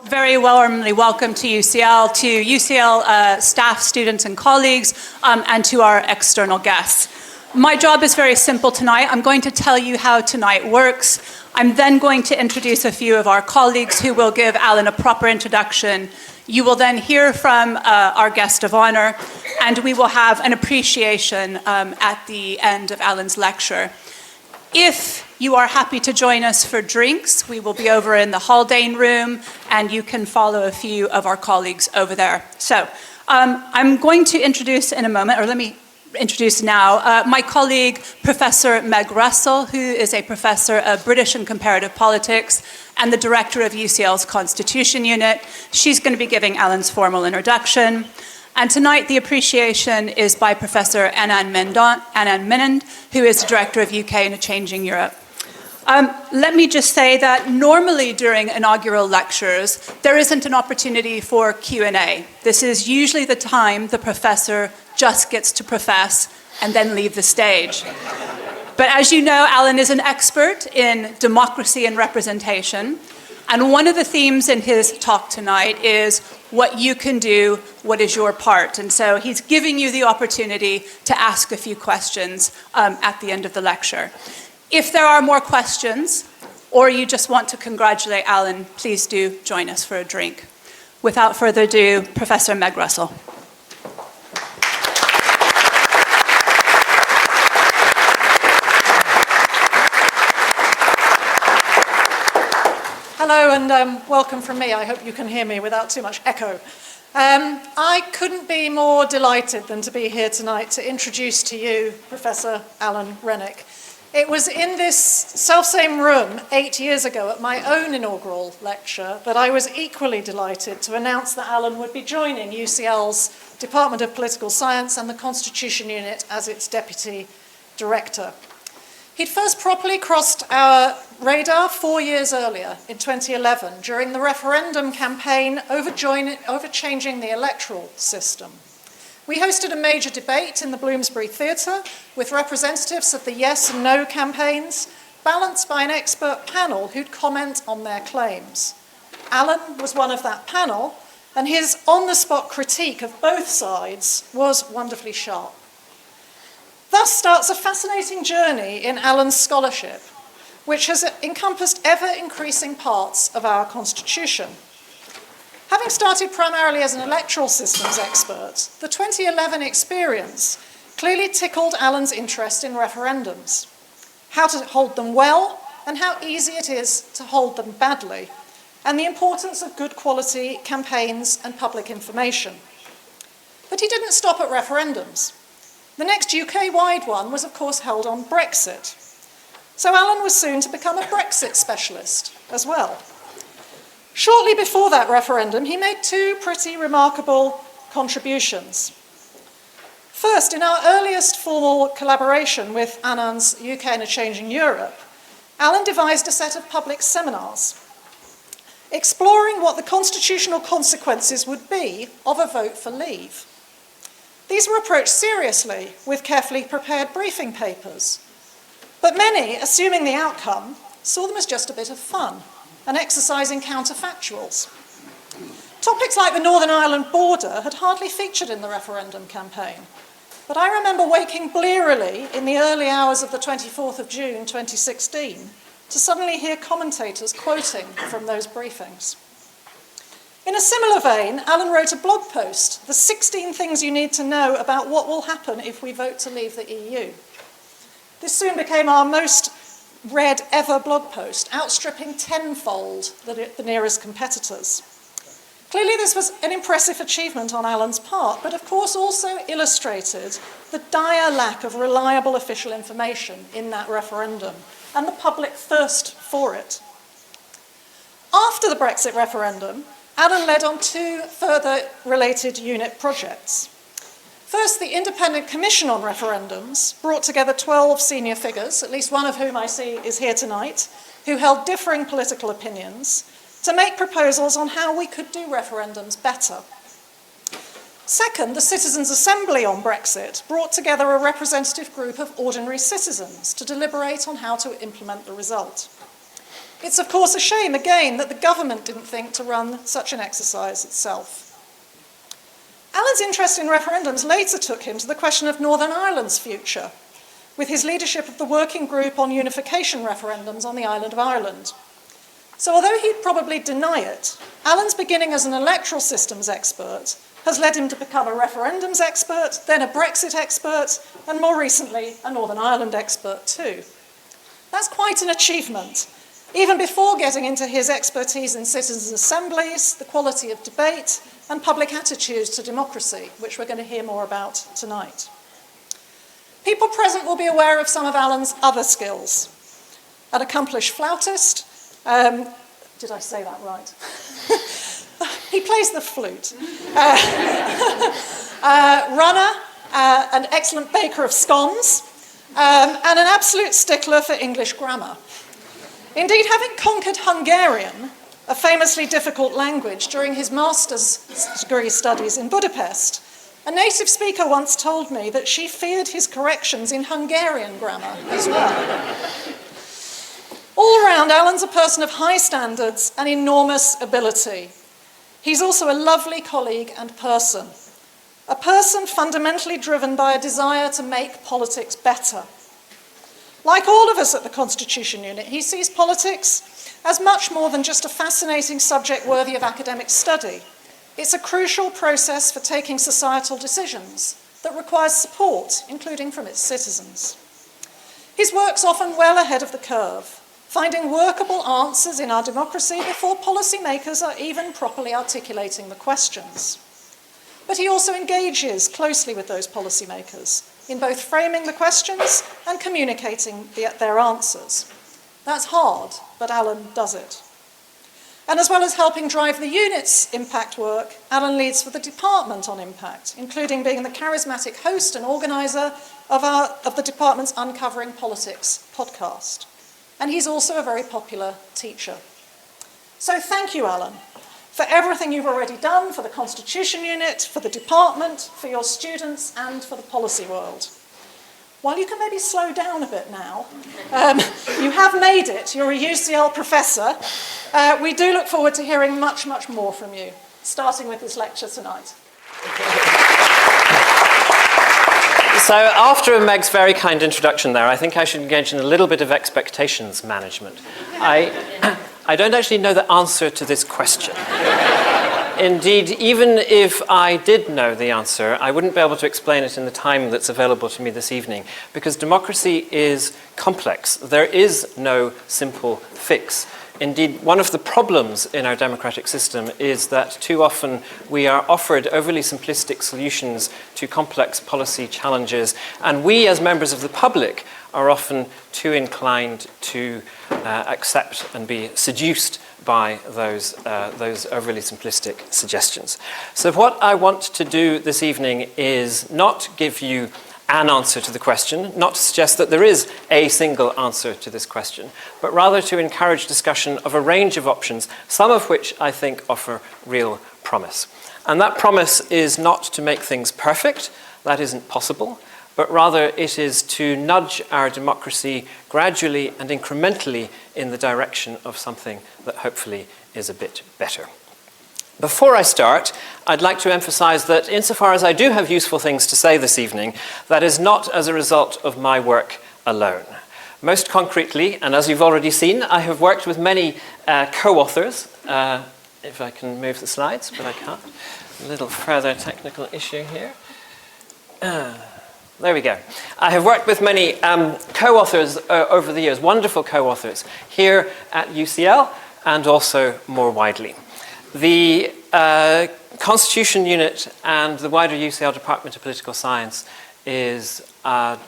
Very warmly welcome to UCL staff, students and colleagues, and to our external guests. My job is very simple tonight. I'm going to tell you how tonight works. I'm then going to introduce a few of our colleagues who will give Alan a proper introduction. You will then hear from our guest of honor, and we will have an appreciation at the end of Alan's lecture. If you are happy to join us for drinks, we will be over in the Haldane room, and you can follow a few of our colleagues over there. So I'm going to introduce in a moment, or let me introduce now, my colleague, Professor Meg Russell, who is a professor of British and Comparative Politics and the director of UCL's Constitution Unit. She's going to be giving Alan's formal introduction. And tonight, the appreciation is by Professor Anand Menon, who is the Director of UK and a Changing Europe. Let me just say that normally during inaugural lectures, there isn't an opportunity for Q&A. This is usually the time the professor just gets to profess and then leave the stage. But as you know, Alan is an expert in democracy and representation. And one of the themes in his talk tonight is what you can do, what is your part. And so he's giving you the opportunity to ask a few questions at the end of the lecture. If there are more questions, or you just want to congratulate Alan, please do join us for a drink. Without further ado, Professor Meg Russell. Hello and welcome from me. I hope you can hear me without too much echo. I couldn't be more delighted than to be here tonight to introduce to you Professor Alan Renwick. It was in this selfsame room 8 years ago at my own inaugural lecture that I was equally delighted to announce that Alan would be joining UCL's Department of Political Science and the Constitution Unit as its Deputy Director. He'd first properly crossed our radar 4 years earlier, in 2011, during the referendum campaign over changing the electoral system. We hosted a major debate in the Bloomsbury Theatre with representatives of the yes and no campaigns, balanced by an expert panel who'd comment on their claims. Alan was one of that panel, and his on-the-spot critique of both sides was wonderfully sharp. Thus starts a fascinating journey in Alan's scholarship, which has encompassed ever-increasing parts of our Constitution. Having started primarily as an electoral systems expert, the 2011 experience clearly tickled Alan's interest in referendums, how to hold them well and how easy it is to hold them badly, and the importance of good quality campaigns and public information. But he didn't stop at referendums. The next UK-wide one was, of course, held on Brexit. So Alan was soon to become a Brexit specialist as well. Shortly before that referendum, he made two pretty remarkable contributions. First, in our earliest formal collaboration with Anand's UK and a Changing Europe, Alan devised a set of public seminars exploring what the constitutional consequences would be of a vote for leave. These were approached seriously with carefully prepared briefing papers, but many, assuming the outcome, saw them as just a bit of fun, an exercise in counterfactuals. Topics like the Northern Ireland border had hardly featured in the referendum campaign, but I remember waking blearily in the early hours of the 24th of June 2016 to suddenly hear commentators quoting from those briefings. In a similar vein, Alan wrote a blog post, The 16 Things You Need to Know About What Will Happen If We Vote to Leave the EU. This soon became our most read ever blog post, outstripping tenfold the nearest competitors. Clearly this was an impressive achievement on Alan's part, but of course also illustrated the dire lack of reliable official information in that referendum and the public thirst for it. After the Brexit referendum, Alan led on two further related unit projects. First, the Independent Commission on Referendums brought together 12 senior figures, at least one of whom I see is here tonight, who held differing political opinions, to make proposals on how we could do referendums better. Second, the Citizens' Assembly on Brexit brought together a representative group of ordinary citizens to deliberate on how to implement the result. It's of course a shame again that the government didn't think to run such an exercise itself. Alan's interest in referendums later took him to the question of Northern Ireland's future, with his leadership of the working group on unification referendums on the island of Ireland. So although he'd probably deny it, Alan's beginning as an electoral systems expert has led him to become a referendums expert, then a Brexit expert, and more recently, a Northern Ireland expert too. That's quite an achievement, even before getting into his expertise in citizens' assemblies, the quality of debate, and public attitudes to democracy, which we're going to hear more about tonight. People present will be aware of some of Alan's other skills. An accomplished flautist, did I say that right? He plays the flute. Runner, an excellent baker of scones, and an absolute stickler for English grammar. Indeed, having conquered Hungarian, a famously difficult language, during his master's degree studies in Budapest, a native speaker once told me that she feared his corrections in Hungarian grammar as well. All around, Alan's a person of high standards and enormous ability. He's also a lovely colleague and person, a person fundamentally driven by a desire to make politics better. Like all of us at the Constitution Unit, he sees politics as much more than just a fascinating subject worthy of academic study. It's a crucial process for taking societal decisions that requires support, including from its citizens. His work's often well ahead of the curve, finding workable answers in our democracy before policymakers are even properly articulating the questions. But he also engages closely with those policymakers in both framing the questions and communicating their answers. That's hard, but Alan does it. And as well as helping drive the unit's impact work, Alan leads for the department on impact, including being the charismatic host and organiser of the department's Uncovering Politics podcast. And he's also a very popular teacher. So thank you, Alan, for everything you've already done for the Constitution Unit, for the department, for your students, and for the policy world. While you can maybe slow down a bit now, you have made it. You're a UCL professor. We do look forward to hearing much, much more from you, starting with this lecture tonight. So after Meg's very kind introduction there, I think I should engage in a little bit of expectations management. I don't actually know the answer to this question. Indeed, even if I did know the answer, I wouldn't be able to explain it in the time that's available to me this evening, because democracy is complex. There is no simple fix. Indeed, one of the problems in our democratic system is that too often we are offered overly simplistic solutions to complex policy challenges, and we as members of the public are often too inclined to accept and be seduced by those overly simplistic suggestions. So what I want to do this evening is not give you an answer to the question, not to suggest that there is a single answer to this question, but rather to encourage discussion of a range of options, some of which I think offer real promise. And that promise is not to make things perfect, that isn't possible, but rather it is to nudge our democracy gradually and incrementally in the direction of something that hopefully is a bit better. Before I start, I'd like to emphasize that insofar as I do have useful things to say this evening, that is not as a result of my work alone. Most concretely, and as you've already seen, I have worked with many co-authors. If I can move the slides, but I can't. A little further technical issue here. There we go. I have worked with many co-authors over the years, wonderful co-authors, here at UCL and also more widely. The Constitution Unit and the wider UCL Department of Political Science is a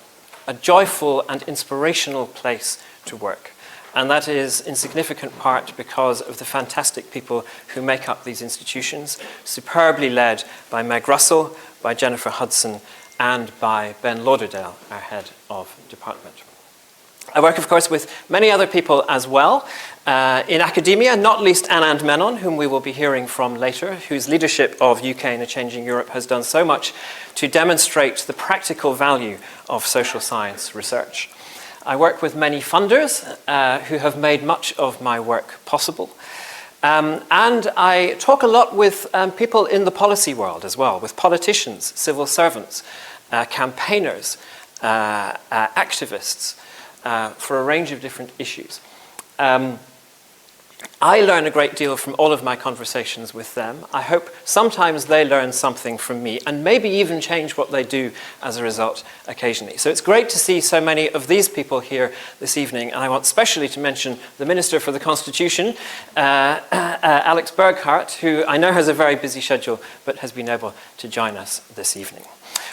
joyful and inspirational place to work. And that is in significant part because of the fantastic people who make up these institutions, superbly led by Meg Russell, by Jennifer Hudson, and by Ben Lauderdale, our head of department. I work, of course, with many other people as well in academia, not least Anand Menon, whom we will be hearing from later, whose leadership of UK in a Changing Europe has done so much to demonstrate the practical value of social science research. I work with many funders who have made much of my work possible. And I talk a lot with people in the policy world as well, with politicians, civil servants, campaigners, activists, for a range of different issues. I learn a great deal from all of my conversations with them. I hope sometimes they learn something from me and maybe even change what they do as a result occasionally. So it's great to see so many of these people here this evening. And I want especially to mention the Minister for the Constitution, Alex Burghardt, who I know has a very busy schedule but has been able to join us this evening.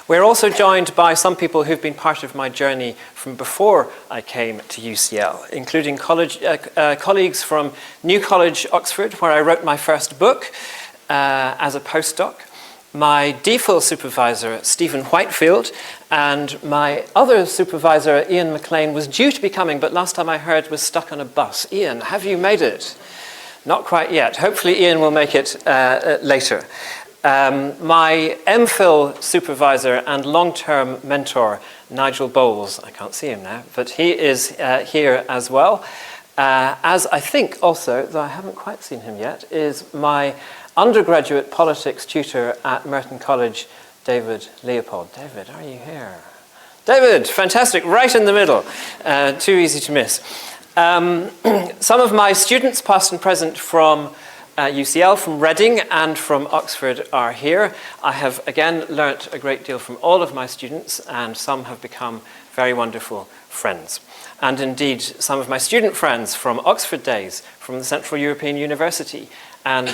We're also joined by some people who've been part of my journey from before I came to UCL, including colleagues from New College, Oxford, where I wrote my first book as a postdoc, my DPhil supervisor, Stephen Whitefield, and my other supervisor, Ian McLean, was due to be coming, but last time I heard was stuck on a bus. Ian, have you made it? Not quite yet. Hopefully Ian will make it later. My MPhil supervisor and long-term mentor, Nigel Bowles, I can't see him now, but he is here as well. As I think also, though I haven't quite seen him yet, is my undergraduate politics tutor at Merton College, David Leopold. David, are you here? David, fantastic, right in the middle. Too easy to miss. Some of my students, past and present, from UCL, from Reading and from Oxford are here. I have again learnt a great deal from all of my students, and some have become very wonderful friends. And indeed, some of my student friends from Oxford days, from the Central European University, and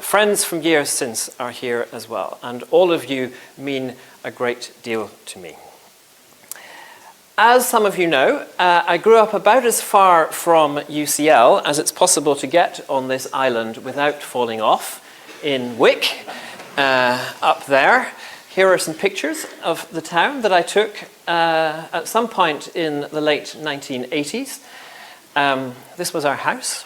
friends from years since are here as well. And all of you mean a great deal to me. As some of you know, I grew up about as far from UCL as it's possible to get on this island without falling off, in Wick, up there. Here are some pictures of the town that I took at some point in the late 1980s. This was our house.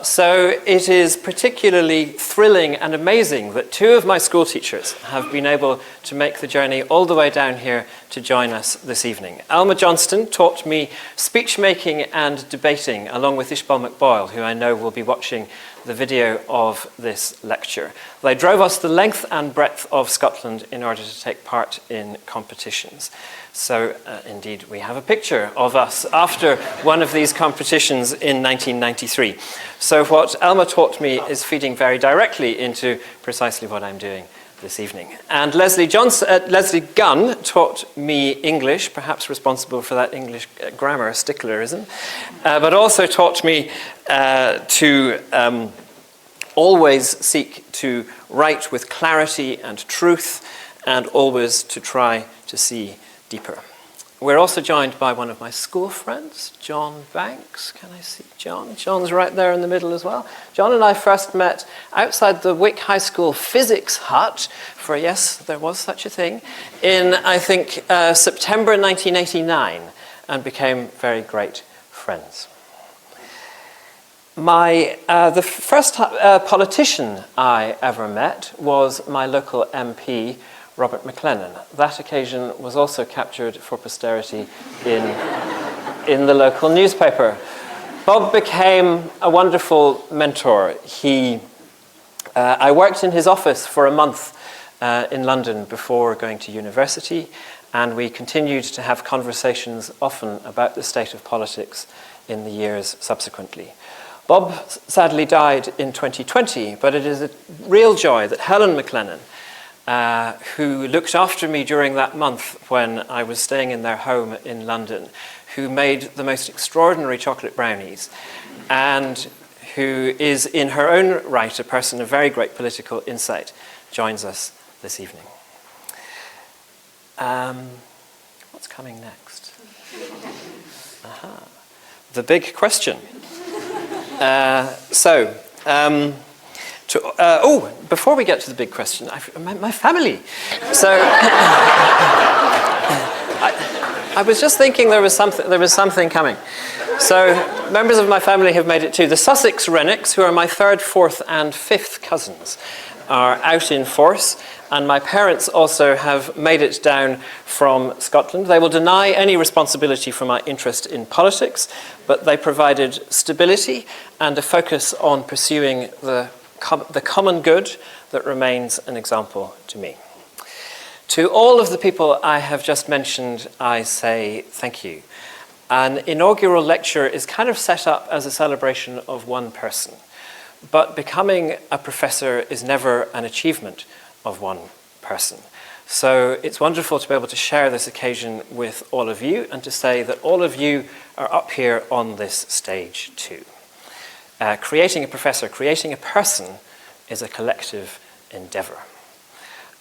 So it is particularly thrilling and amazing that two of my school teachers have been able to make the journey all the way down here to join us this evening. Alma Johnston taught me speech making and debating, along with Ishbal McBoyle, who I know will be watching the video of this lecture. They drove us the length and breadth of Scotland in order to take part in competitions. So indeed, we have a picture of us after one of these competitions in 1993. So what Alma taught me is feeding very directly into precisely what I'm doing this evening. And Leslie Gunn taught me English, perhaps responsible for that English grammar sticklerism, but also taught me to always seek to write with clarity and truth, and always to try to see deeper. We're also joined by one of my school friends, John Banks. Can I see John? John's right there in the middle as well. John and I first met outside the Wick High School physics hut, for yes, there was such a thing, in, I think, September 1989, and became very great friends. The first politician I ever met was my local MP, Robert McLennan. That occasion was also captured for posterity in the local newspaper. Bob became a wonderful mentor. I worked in his office for a month in London before going to university, and we continued to have conversations often about the state of politics in the years subsequently. Bob sadly died in 2020, but it is a real joy that Helen McLennan, who looked after me during that month when I was staying in their home in London, who made the most extraordinary chocolate brownies, and who is in her own right a person of very great political insight, joins us this evening. What's coming next? The big question. Before we get to the big question, my family. So I was just thinking there was something coming. So members of my family have made it too. The Sussex Renwicks, who are my third, fourth, and fifth cousins, are out in force, and my parents also have made it down from Scotland. They will deny any responsibility for my interest in politics, but they provided stability and a focus on pursuing the common good that remains an example to me. To all of the people I have just mentioned, I say thank you. An inaugural lecture is kind of set up as a celebration of one person, but becoming a professor is never an achievement of one person. So it's wonderful to be able to share this occasion with all of you and to say that all of you are up here on this stage too. Creating a professor, creating a person is a collective endeavour.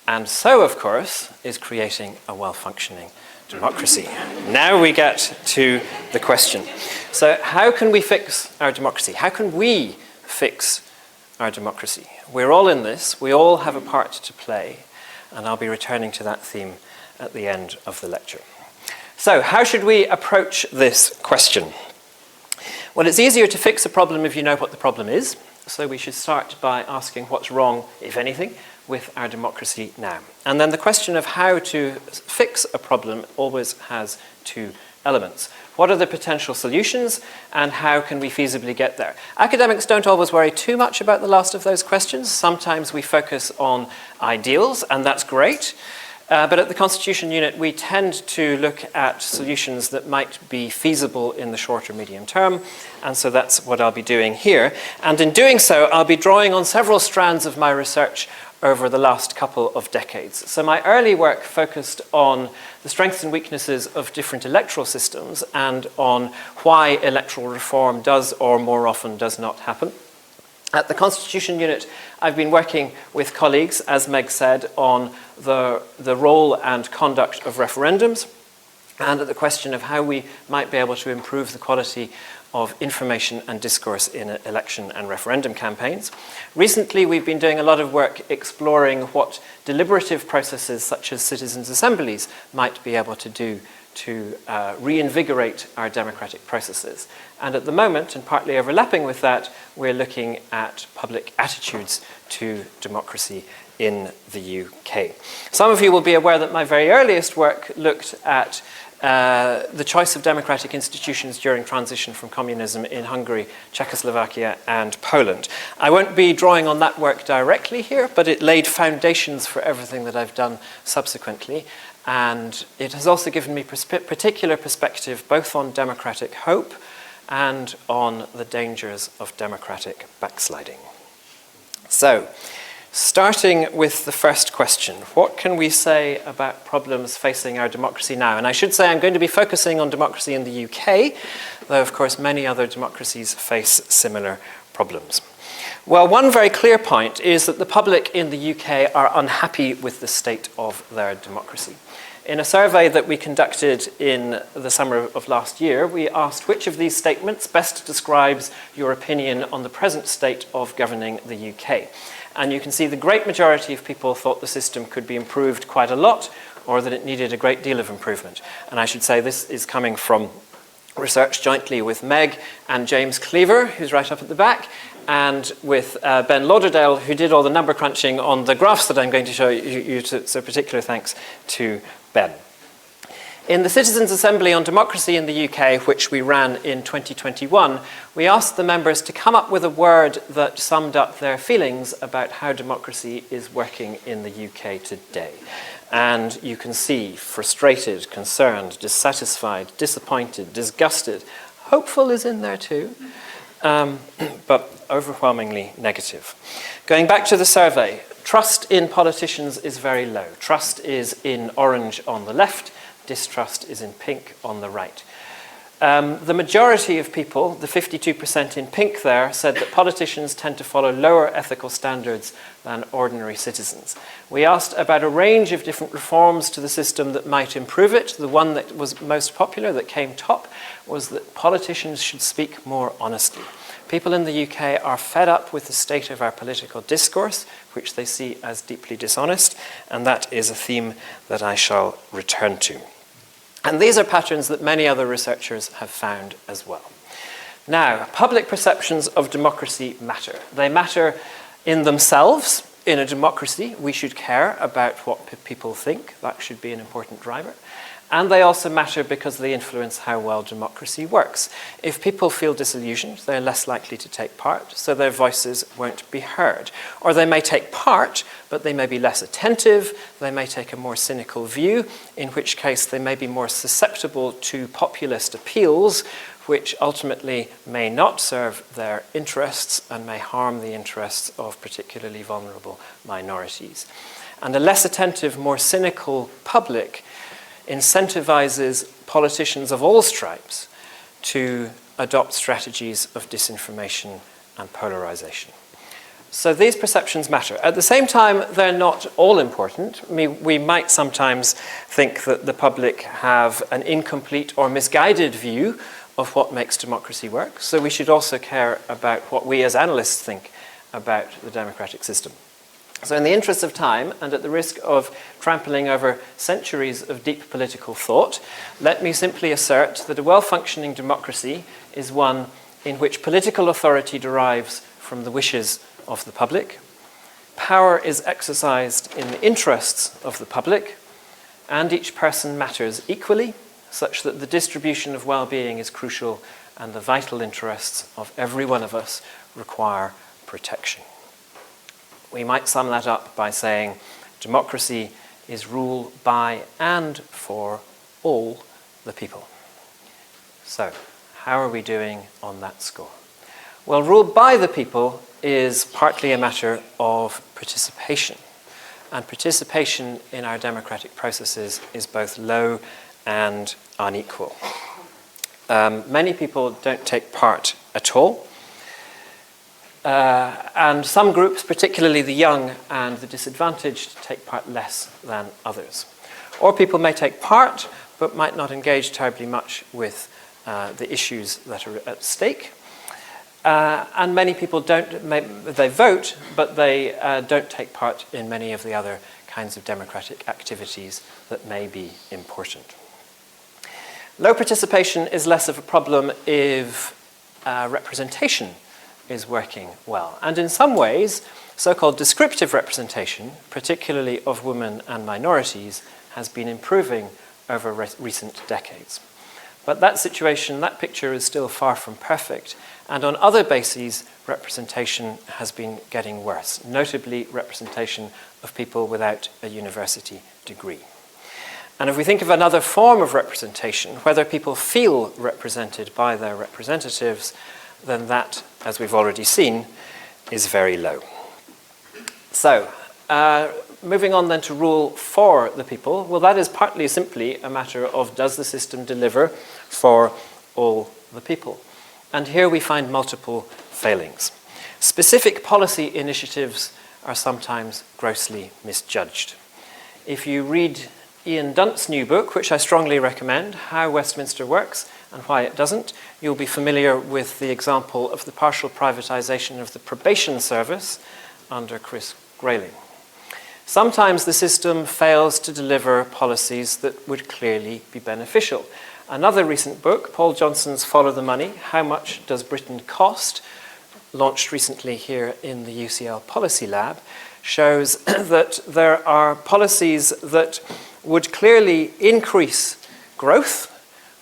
And so, of course, is creating a well-functioning democracy. Now we get to the question. So how can we fix our democracy? How can we fix our democracy? We're all in this. We all have a part to play. And I'll be returning to that theme at the end of the lecture. So how should we approach this question? Well, it's easier to fix a problem if you know what the problem is. So we should start by asking what's wrong, if anything, with our democracy now. And then the question of how to fix a problem always has two elements. What are the potential solutions and how can we feasibly get there? Academics don't always worry too much about the last of those questions. Sometimes we focus on ideals, and that's great. But at the Constitution Unit, we tend to look at solutions that might be feasible in the short or medium term, and so that's what I'll be doing here. And in doing so, I'll be drawing on several strands of my research over the last couple of decades. So my early work focused on the strengths and weaknesses of different electoral systems and on why electoral reform does or more often does not happen. At the Constitution Unit, I've been working with colleagues, as Meg said, on the role and conduct of referendums and at the question of how we might be able to improve the quality of information and discourse in election and referendum campaigns. Recently, we've been doing a lot of work exploring what deliberative processes such as citizens' assemblies might be able to do to reinvigorate our democratic processes. And at the moment, and partly overlapping with that, we're looking at public attitudes to democracy in the UK. Some of you will be aware that my very earliest work looked at the choice of democratic institutions during transition from communism in Hungary, Czechoslovakia, and Poland. I won't be drawing on that work directly here, but it laid foundations for everything that I've done subsequently. And it has also given me particular perspective both on democratic hope and on the dangers of democratic backsliding. So, starting with the first question, what can we say about problems facing our democracy now? And I should say I'm going to be focusing on democracy in the UK, though of course many other democracies face similar problems. Well, one very clear point is that the public in the UK are unhappy with the state of their democracy. In a survey that we conducted in the summer of last year, we asked which of these statements best describes your opinion on the present state of governing the UK. And you can see the great majority of people thought the system could be improved quite a lot, or that it needed a great deal of improvement. And I should say this is coming from research jointly with Meg and James Cleaver, who's right up at the back, and with Ben Lauderdale, who did all the number crunching on the graphs that I'm going to show you, so particular thanks to Ben. In the Citizens' Assembly on Democracy in the UK, which we ran in 2021, we asked the members to come up with a word that summed up their feelings about how democracy is working in the UK today. And you can see frustrated, concerned, dissatisfied, disappointed, disgusted. Hopeful is in there too, but overwhelmingly negative. Going back to the survey, trust in politicians is very low. Trust is in orange on the left, distrust is in pink on the right. The majority of people, the 52% in pink there, said that politicians tend to follow lower ethical standards than ordinary citizens. We asked about a range of different reforms to the system that might improve it. The one that was most popular, that came top, was that politicians should speak more honestly. People in the UK are fed up with the state of our political discourse, which they see as deeply dishonest, and that is a theme that I shall return to. And these are patterns that many other researchers have found as well. Now, public perceptions of democracy matter. They matter in themselves, in a democracy, we should care about what people think. That should be an important driver. And they also matter because they influence how well democracy works. If people feel disillusioned, they're less likely to take part, so their voices won't be heard. Or they may take part, but they may be less attentive, they may take a more cynical view, in which case they may be more susceptible to populist appeals, which ultimately may not serve their interests and may harm the interests of particularly vulnerable minorities. And a less attentive, more cynical public incentivizes politicians of all stripes to adopt strategies of disinformation and polarization. So these perceptions matter. At the same time, they're not all important. We might sometimes think that the public have an incomplete or misguided view of what makes democracy work. So we should also care about what we as analysts think about the democratic system. So in the interest of time, and at the risk of trampling over centuries of deep political thought, let me simply assert that a well-functioning democracy is one in which political authority derives from the wishes of the public, power is exercised in the interests of the public, and each person matters equally, such that the distribution of well-being is crucial and the vital interests of every one of us require protection. We might sum that up by saying democracy is rule by and for all the people. So, how are we doing on that score? Well, rule by the people is partly a matter of participation. And participation in our democratic processes is both low and unequal. Many people don't take part at all. And some groups, particularly the young and the disadvantaged, take part less than others. Or people may take part, but might not engage terribly much with the issues that are at stake. And many people they vote, but they don't take part in many of the other kinds of democratic activities that may be important. Low participation is less of a problem if representation is working well. And in some ways, so-called descriptive representation, particularly of women and minorities, has been improving over recent decades. But that situation, that picture is still far from perfect, and on other bases, representation has been getting worse, notably representation of people without a university degree. And if we think of another form of representation, whether people feel represented by their representatives, then that, as we've already seen, is very low. So, moving on then to rule for the people, well, that is partly simply a matter of does the system deliver for all the people? And here we find multiple failings. Specific policy initiatives are sometimes grossly misjudged. If you read Ian Dunt's new book, which I strongly recommend, How Westminster Works and Why It Doesn't, you'll be familiar with the example of the partial privatisation of the probation service under Chris Grayling. Sometimes the system fails to deliver policies that would clearly be beneficial. Another recent book, Paul Johnson's Follow the Money, How Much Does Britain Cost?, launched recently here in the UCL Policy Lab, shows that there are policies that would clearly increase growth,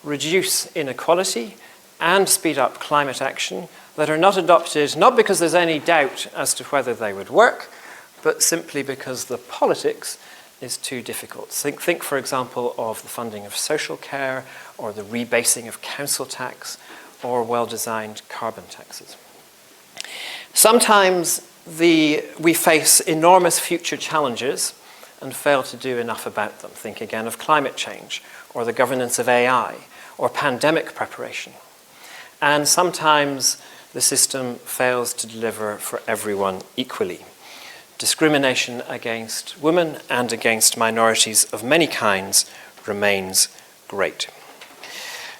reduce inequality, and speed up climate action that are not adopted, not because there's any doubt as to whether they would work, but simply because the politics is too difficult. Think, for example, of the funding of social care, or the rebasing of council tax, or well-designed carbon taxes. Sometimes we face enormous future challenges and fail to do enough about them. Think again of climate change, or the governance of AI, or pandemic preparation. And sometimes the system fails to deliver for everyone equally. Discrimination against women and against minorities of many kinds remains great.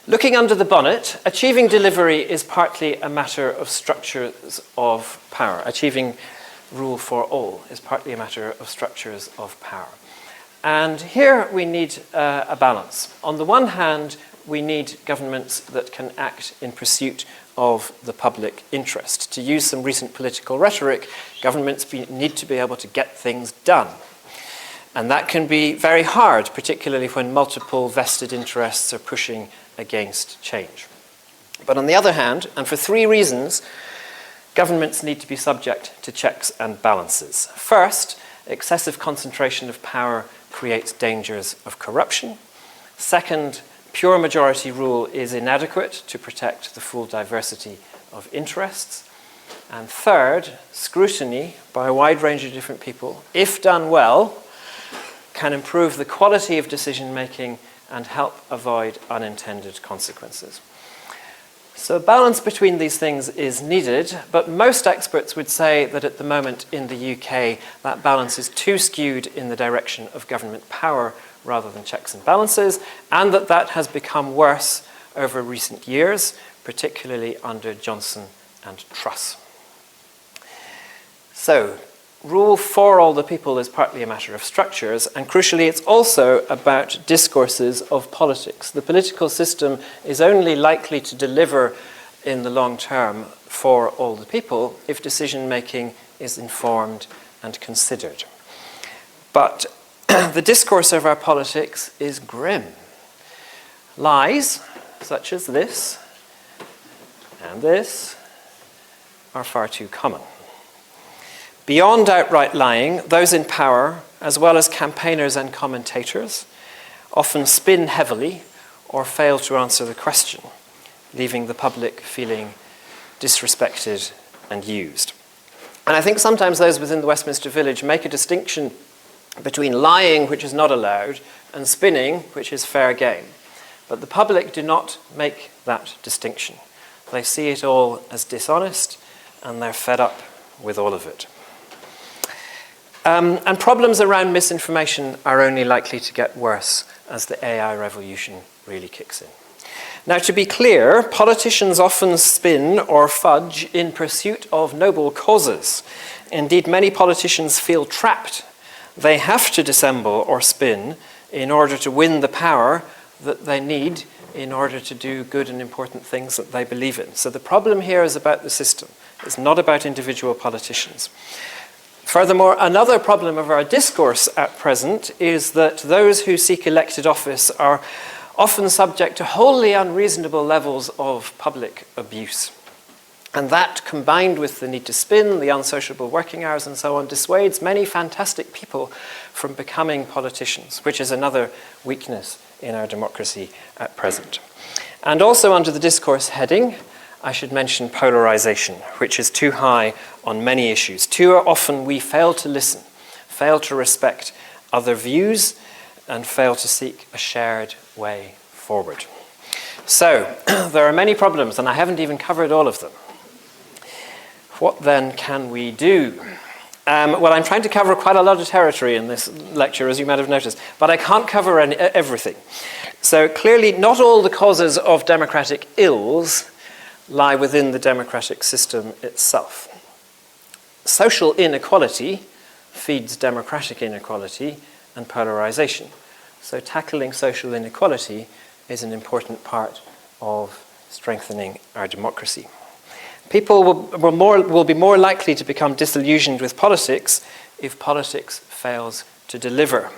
Looking under the bonnet, achieving delivery is partly a matter of structures of power. Achieving rule for all is partly a matter of structures of power. And here we need a balance. On the one hand, we need governments that can act in pursuit of the public interest. To use some recent political rhetoric, governments need to be able to get things done. And that can be very hard, particularly when multiple vested interests are pushing against change. But on the other hand, and for three reasons, governments need to be subject to checks and balances. First, excessive concentration of power creates dangers of corruption. Second, pure majority rule is inadequate to protect the full diversity of interests. And third, scrutiny by a wide range of different people, if done well, can improve the quality of decision-making and help avoid unintended consequences. So a balance between these things is needed, but most experts would say that at the moment in the UK, that balance is too skewed in the direction of government power rather than checks and balances, and that has become worse over recent years, particularly under Johnson and Truss. So, rule for all the people is partly a matter of structures, and crucially it's also about discourses of politics. The political system is only likely to deliver in the long term for all the people if decision-making is informed and considered. But the discourse of our politics is grim. Lies, such as this and this, are far too common. Beyond outright lying, those in power, as well as campaigners and commentators, often spin heavily or fail to answer the question, leaving the public feeling disrespected and used. And I think sometimes those within the Westminster Village make a distinction between lying, which is not allowed, and spinning, which is fair game. But the public do not make that distinction. They see it all as dishonest, and they're fed up with all of it. And problems around misinformation are only likely to get worse as the AI revolution really kicks in. Now, to be clear, politicians often spin or fudge in pursuit of noble causes. Indeed, many politicians feel trapped. They have to dissemble or spin in order to win the power that they need in order to do good and important things that they believe in. So the problem here is about the system. It's not about individual politicians. Furthermore, another problem of our discourse at present is that those who seek elected office are often subject to wholly unreasonable levels of public abuse. And that, combined with the need to spin, the unsociable working hours and so on, dissuades many fantastic people from becoming politicians, which is another weakness in our democracy at present. And also under the discourse heading, I should mention polarization, which is too high on many issues. Too often we fail to listen, fail to respect other views, and fail to seek a shared way forward. So, there are many problems, and I haven't even covered all of them. What then can we do? Well, I'm trying to cover quite a lot of territory in this lecture, as you might have noticed, but I can't cover everything. So clearly, not all the causes of democratic ills lie within the democratic system itself. Social inequality feeds democratic inequality and polarization. So tackling social inequality is an important part of strengthening our democracy. People will be more likely to become disillusioned with politics if politics fails to deliver.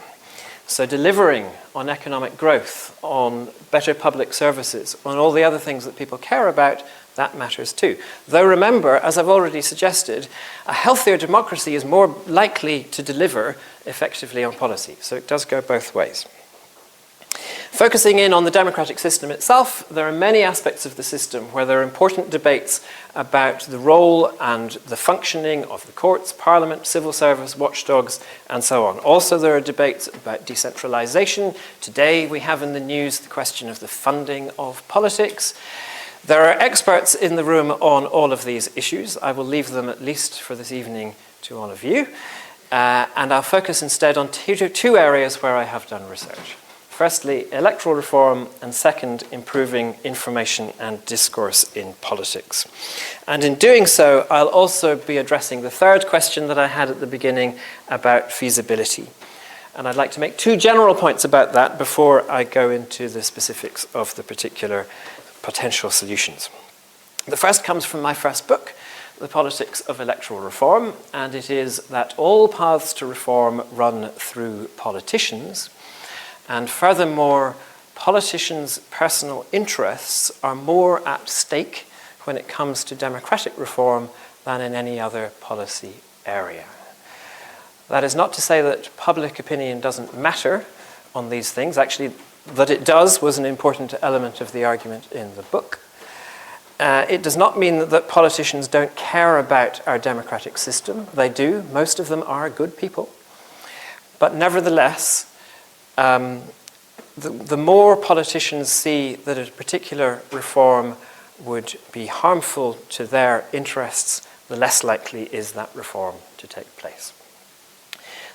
So delivering on economic growth, on better public services, on all the other things that people care about, that matters too. Though remember, as I've already suggested, a healthier democracy is more likely to deliver effectively on policy. So it does go both ways. Focusing in on the democratic system itself, there are many aspects of the system where there are important debates about the role and the functioning of the courts, parliament, civil service, watchdogs, and so on. Also, there are debates about decentralization. Today, we have in the news the question of the funding of politics. There are experts in the room on all of these issues. I will leave them, at least for this evening, to all of you. And I'll focus instead on two areas where I have done research. Firstly, electoral reform, and second, improving information and discourse in politics. And in doing so, I'll also be addressing the third question that I had at the beginning about feasibility. And I'd like to make two general points about that before I go into the specifics of the particular potential solutions. The first comes from my first book, The Politics of Electoral Reform, and it is that all paths to reform run through politicians, and furthermore, politicians' personal interests are more at stake when it comes to democratic reform than in any other policy area. That is not to say that public opinion doesn't matter on these things. Actually, that it does was an important element of the argument in the book. It does not mean that politicians don't care about our democratic system. They do. Most of them are good people. But nevertheless, the more politicians see that a particular reform would be harmful to their interests, the less likely is that reform to take place.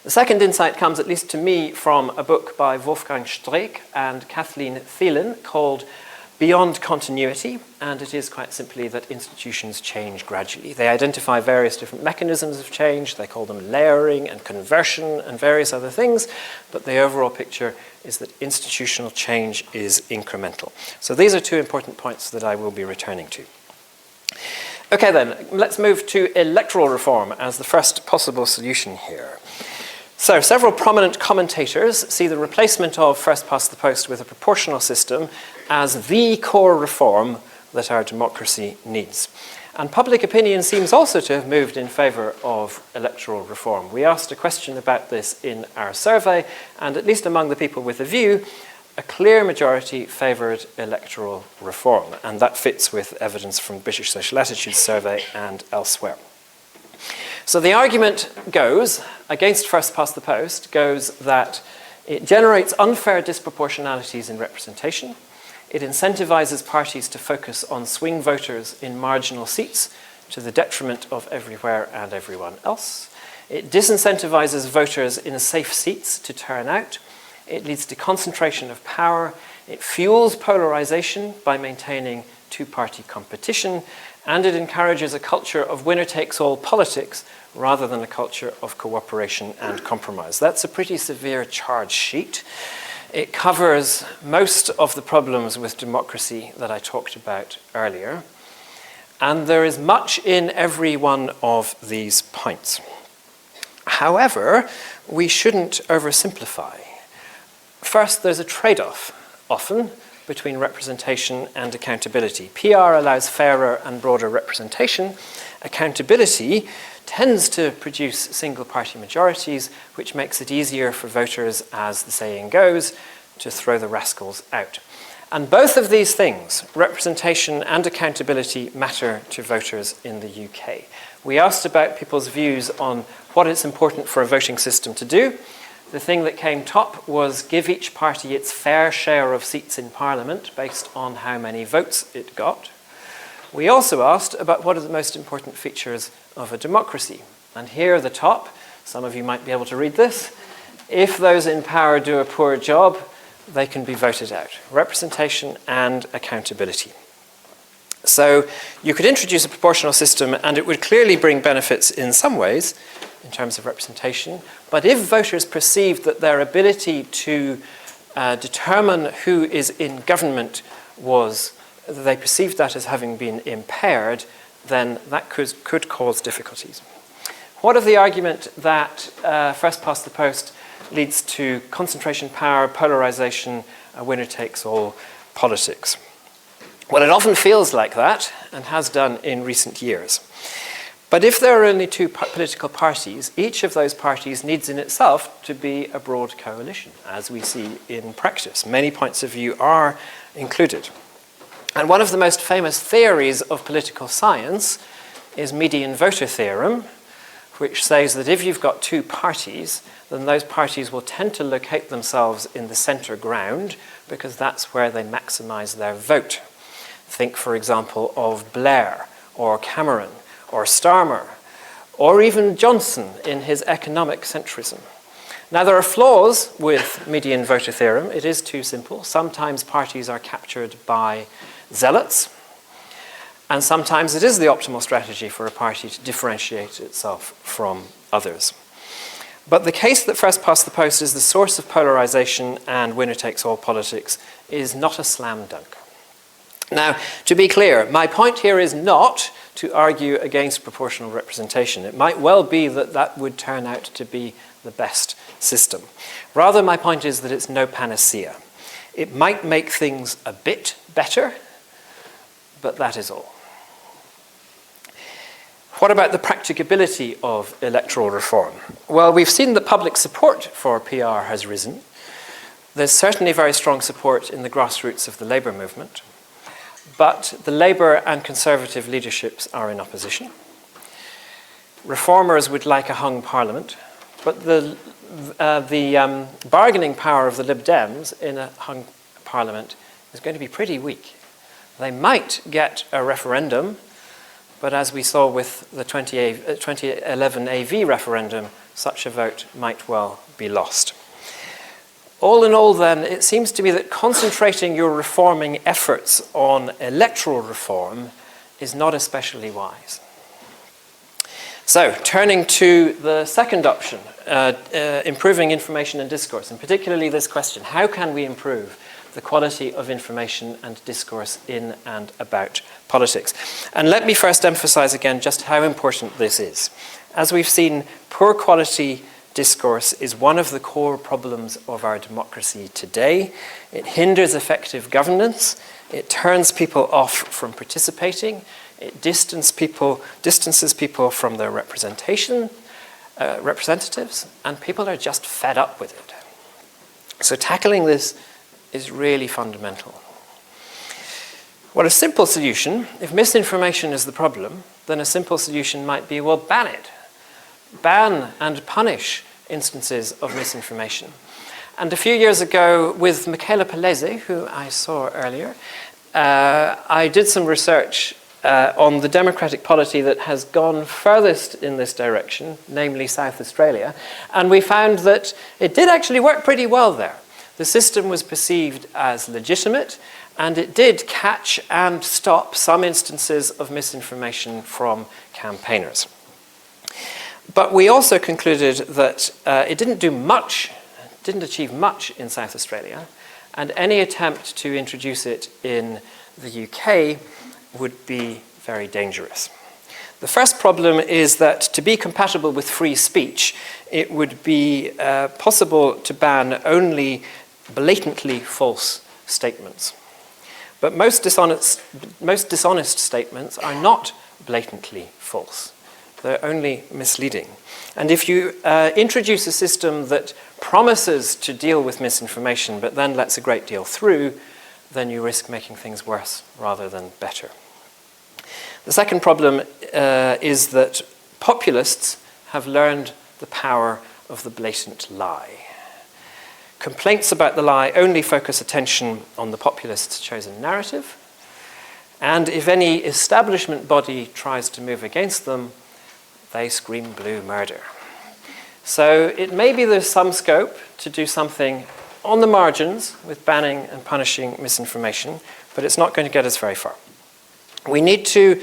The second insight comes, at least to me, from a book by Wolfgang Streeck and Kathleen Thielen called Beyond Continuity, and it is quite simply that institutions change gradually. They identify various different mechanisms of change, they call them layering and conversion and various other things, but the overall picture is that institutional change is incremental. So these are two important points that I will be returning to. Okay then, let's move to electoral reform as the first possible solution here. So several prominent commentators see the replacement of first past the post with a proportional system as the core reform that our democracy needs. And public opinion seems also to have moved in favour of electoral reform. We asked a question about this in our survey, and at least among the people with a view, a clear majority favoured electoral reform, and that fits with evidence from the British Social Attitudes Survey and elsewhere. So the argument goes, against first past the post, goes that it generates unfair disproportionalities in representation. It incentivizes parties to focus on swing voters in marginal seats to the detriment of everywhere and everyone else. It disincentivizes voters in safe seats to turn out. It leads to concentration of power. It fuels polarization by maintaining two-party competition. And it encourages a culture of winner-takes-all politics rather than a culture of cooperation and compromise. That's a pretty severe charge sheet. It covers most of the problems with democracy that I talked about earlier. And there is much in every one of these points. However, we shouldn't oversimplify. First, there's a trade-off, often, between representation and accountability. PR allows fairer and broader representation. Accountability tends to produce single-party majorities, which makes it easier for voters, as the saying goes, to throw the rascals out. And both of these things, representation and accountability, matter to voters in the UK. We asked about people's views on what it's important for a voting system to do. The thing that came top was give each party its fair share of seats in Parliament based on how many votes it got. We also asked about what are the most important features of a democracy. And here at the top, some of you might be able to read this, if those in power do a poor job, they can be voted out. Representation and accountability. So you could introduce a proportional system and it would clearly bring benefits in some ways in terms of representation, but if voters perceived that their ability to determine who is in government they perceived that as having been impaired, then that could cause difficulties. What of the argument that first past the post leads to concentration power, polarization, winner-takes-all politics? Well, it often feels like that, and has done in recent years. But if there are only two political parties, each of those parties needs in itself to be a broad coalition, as we see in practice. Many points of view are included. And one of the most famous theories of political science is median voter theorem, which says that if you've got two parties, then those parties will tend to locate themselves in the centre ground because that's where they maximize their vote. Think, for example, of Blair or Cameron or Starmer, or even Johnson in his economic centrism. Now, there are flaws with median voter theorem. It is too simple. Sometimes parties are captured by zealots, and sometimes it is the optimal strategy for a party to differentiate itself from others. But the case that first past the post is the source of polarization and winner-takes-all politics is not a slam dunk. Now, to be clear, my point here is not to argue against proportional representation. It might well be that that would turn out to be the best system. Rather, my point is that it's no panacea. It might make things a bit better, but that is all. What about the practicability of electoral reform? Well, we've seen that public support for PR has risen. There's certainly very strong support in the grassroots of the Labour movement, but the Labour and Conservative leaderships are in opposition. Reformers would like a hung parliament, but the bargaining power of the Lib Dems in a hung parliament is going to be pretty weak. They might get a referendum, but as we saw with the 2011 AV referendum, such a vote might well be lost. All in all, then, it seems to me that concentrating your reforming efforts on electoral reform is not especially wise. So, turning to the second option, improving information and discourse, and particularly this question, how can we improve the quality of information and discourse in and about politics? And let me first emphasize again just how important this is. As we've seen, poor quality discourse is one of the core problems of our democracy today. It hinders effective governance, it turns people off from participating, it distances people from their representatives, and people are just fed up with it. So tackling this is really fundamental. Well, a simple solution, if misinformation is the problem, then a simple solution might be, well, ban it. Ban and punish instances of misinformation. And a few years ago, with Michela Palese, who I saw earlier, I did some research on the democratic polity that has gone furthest in this direction, namely South Australia, and we found that it did actually work pretty well there. The system was perceived as legitimate, and it did catch and stop some instances of misinformation from campaigners. But we also concluded that it didn't achieve much in South Australia, and any attempt to introduce it in the UK would be very dangerous. The first problem is that to be compatible with free speech, it would be possible to ban only blatantly false statements. But most dishonest statements are not blatantly false. They're only misleading. And if you introduce a system that promises to deal with misinformation but then lets a great deal through, then you risk making things worse rather than better. The second problem is that populists have learned the power of the blatant lie. Complaints about the lie only focus attention on the populist's chosen narrative, and if any establishment body tries to move against them, they scream blue murder. So it may be there's some scope to do something on the margins with banning and punishing misinformation, but it's not going to get us very far. We need to,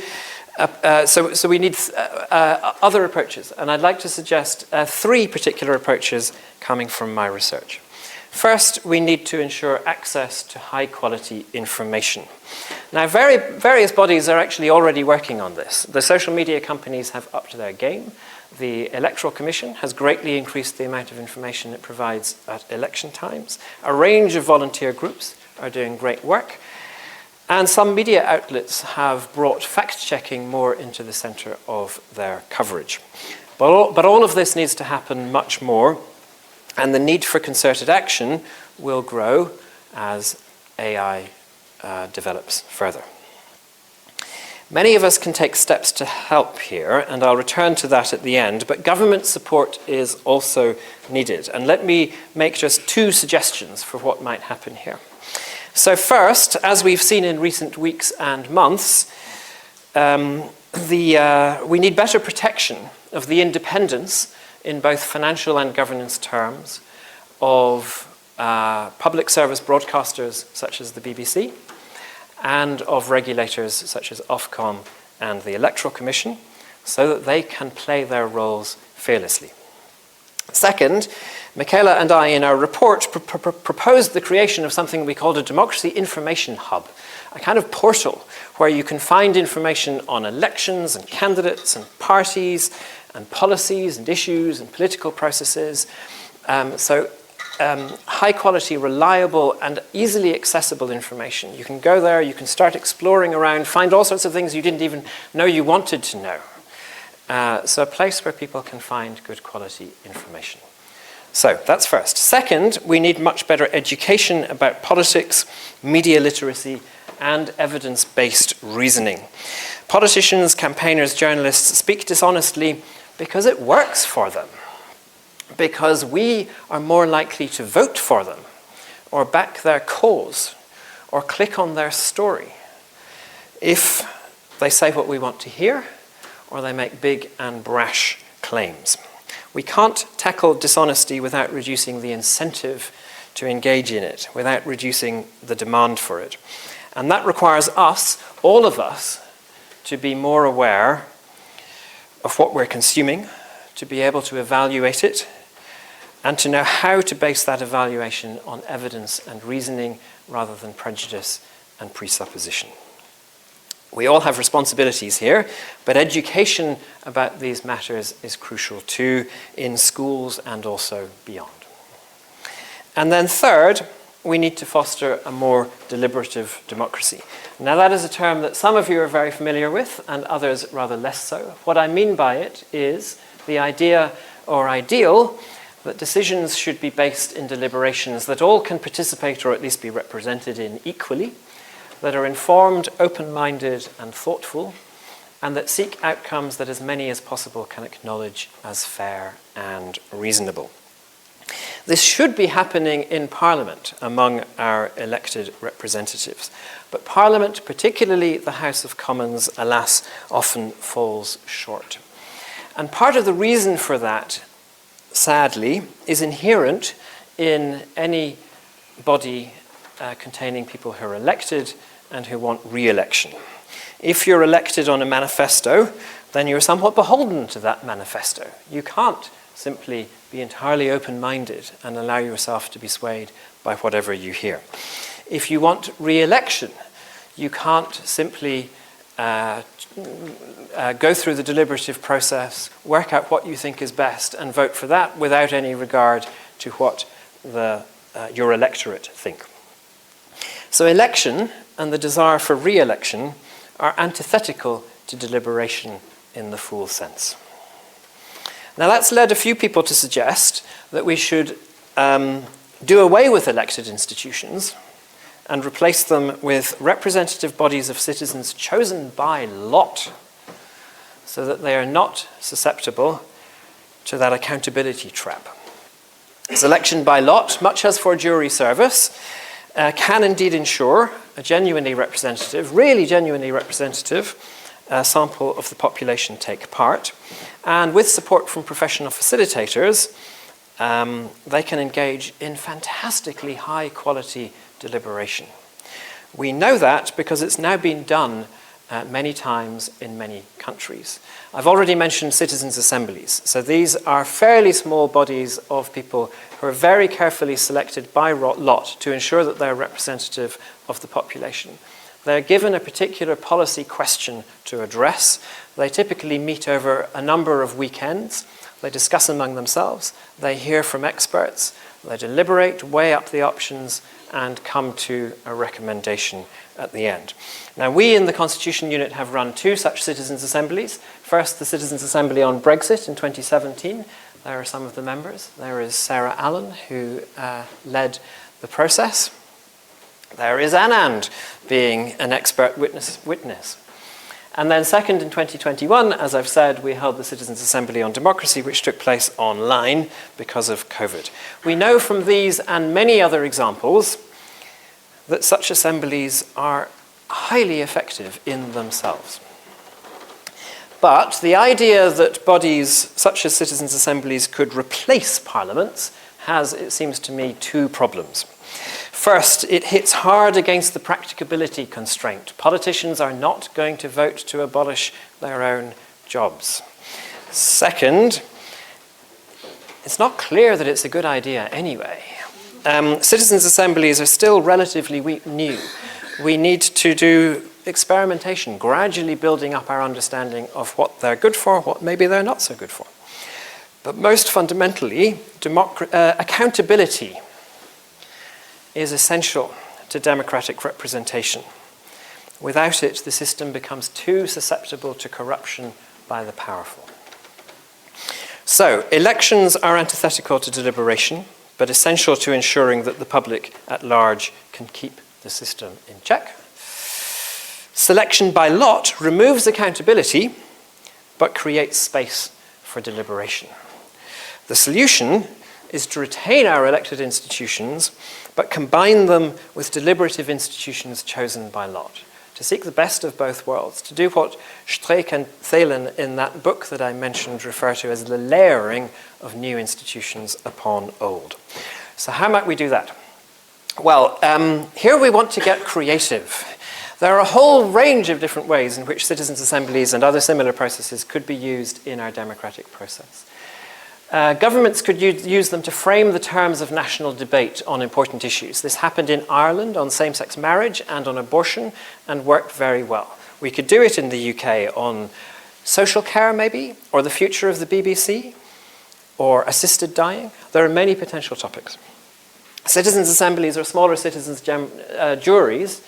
we need other approaches, and I'd like to suggest three particular approaches coming from my research. First, we need to ensure access to high-quality information. Now, various bodies are actually already working on this. The social media companies have upped their game. The Electoral Commission has greatly increased the amount of information it provides at election times. A range of volunteer groups are doing great work. And some media outlets have brought fact-checking more into the centre of their coverage. But all of this needs to happen much more, and the need for concerted action will grow as AI develops further. Many of us can take steps to help here, and I'll return to that at the end, but government support is also needed. And let me make just two suggestions for what might happen here. So first, as we've seen in recent weeks and months, we need better protection of the independence in both financial and governance terms of public service broadcasters such as the BBC and of regulators such as Ofcom and the Electoral Commission so that they can play their roles fearlessly. Second, Michaela and I, in our report, proposed the creation of something we called a democracy information hub, a kind of portal where you can find information on elections and candidates and parties and policies and issues and political processes. High quality, reliable, and easily accessible information. You can go there, you can start exploring around, find all sorts of things you didn't even know you wanted to know. So a place where people can find good quality information. So that's first. Second, we need much better education about politics, media literacy, and evidence-based reasoning. Politicians, campaigners, journalists speak dishonestly because it works for them, because we are more likely to vote for them, or back their cause, or click on their story, if they say what we want to hear, or they make big and brash claims. We can't tackle dishonesty without reducing the incentive to engage in it, without reducing the demand for it. And that requires us, all of us, to be more aware of what we're consuming, to be able to evaluate it, and to know how to base that evaluation on evidence and reasoning rather than prejudice and presupposition. We all have responsibilities here, but education about these matters is crucial too, in schools and also beyond. And then third, we need to foster a more deliberative democracy. Now that is a term that some of you are very familiar with and others rather less so. What I mean by it is the idea or ideal that decisions should be based in deliberations that all can participate or at least be represented in equally, that are informed, open-minded, and thoughtful, and that seek outcomes that as many as possible can acknowledge as fair and reasonable. This should be happening in Parliament among our elected representatives, but Parliament, particularly the House of Commons, alas, often falls short. And part of the reason for that, sadly, is inherent in any body containing people who are elected and who want re-election. If you're elected on a manifesto, then you're somewhat beholden to that manifesto. You can't simply be entirely open-minded and allow yourself to be swayed by whatever you hear. If you want re-election, you can't simply go through the deliberative process, work out what you think is best, and vote for that without any regard to what your electorate think. So election and the desire for re-election are antithetical to deliberation in the full sense. Now that's led a few people to suggest that we should do away with elected institutions and replace them with representative bodies of citizens chosen by lot so that they are not susceptible to that accountability trap. Selection by lot, much as for jury service, can indeed ensure a genuinely representative, really genuinely representative sample of the population take part. And with support from professional facilitators, they can engage in fantastically high quality deliberation. We know that because it's now been done many times in many countries. I've already mentioned citizens' assemblies. So these are fairly small bodies of people who are very carefully selected by lot to ensure that they're representative of the population. They're given a particular policy question to address. They typically meet over a number of weekends. They discuss among themselves. They hear from experts. They deliberate, weigh up the options, and come to a recommendation at the end. Now, we in the Constitution Unit have run 2 such citizens' assemblies. First, the Citizens' Assembly on Brexit in 2017. There are some of the members. There is Sarah Allen, who led the process. There is Anand, being an expert witness. And then second, in 2021, as I've said, we held the Citizens' Assembly on Democracy, which took place online because of COVID. We know from these and many other examples that such assemblies are highly effective in themselves. But the idea that bodies such as citizens' assemblies could replace parliaments has, it seems to me, 2 problems. First, it hits hard against the practicability constraint. Politicians are not going to vote to abolish their own jobs. Second, it's not clear that it's a good idea anyway. Citizens' assemblies are still relatively new. We need to do experimentation, gradually building up our understanding of what they're good for, what maybe they're not so good for. But most fundamentally, accountability is essential to democratic representation. Without it, the system becomes too susceptible to corruption by the powerful. So, elections are antithetical to deliberation, but essential to ensuring that the public at large can keep the system in check. Selection by lot removes accountability, but creates space for deliberation. The solution is to retain our elected institutions, but combine them with deliberative institutions chosen by lot, to seek the best of both worlds, to do what Streeck and Thelen in that book that I mentioned refer to as the layering of new institutions upon old. So how might we do that? Well, here we want to get creative. There are a whole range of different ways in which citizens' assemblies and other similar processes could be used in our democratic process. Governments could use them to frame the terms of national debate on important issues. This happened in Ireland on same-sex marriage and on abortion and worked very well. We could do it in the UK on social care maybe, or the future of the BBC, or assisted dying. There are many potential topics. Citizens' assemblies or smaller citizens' juries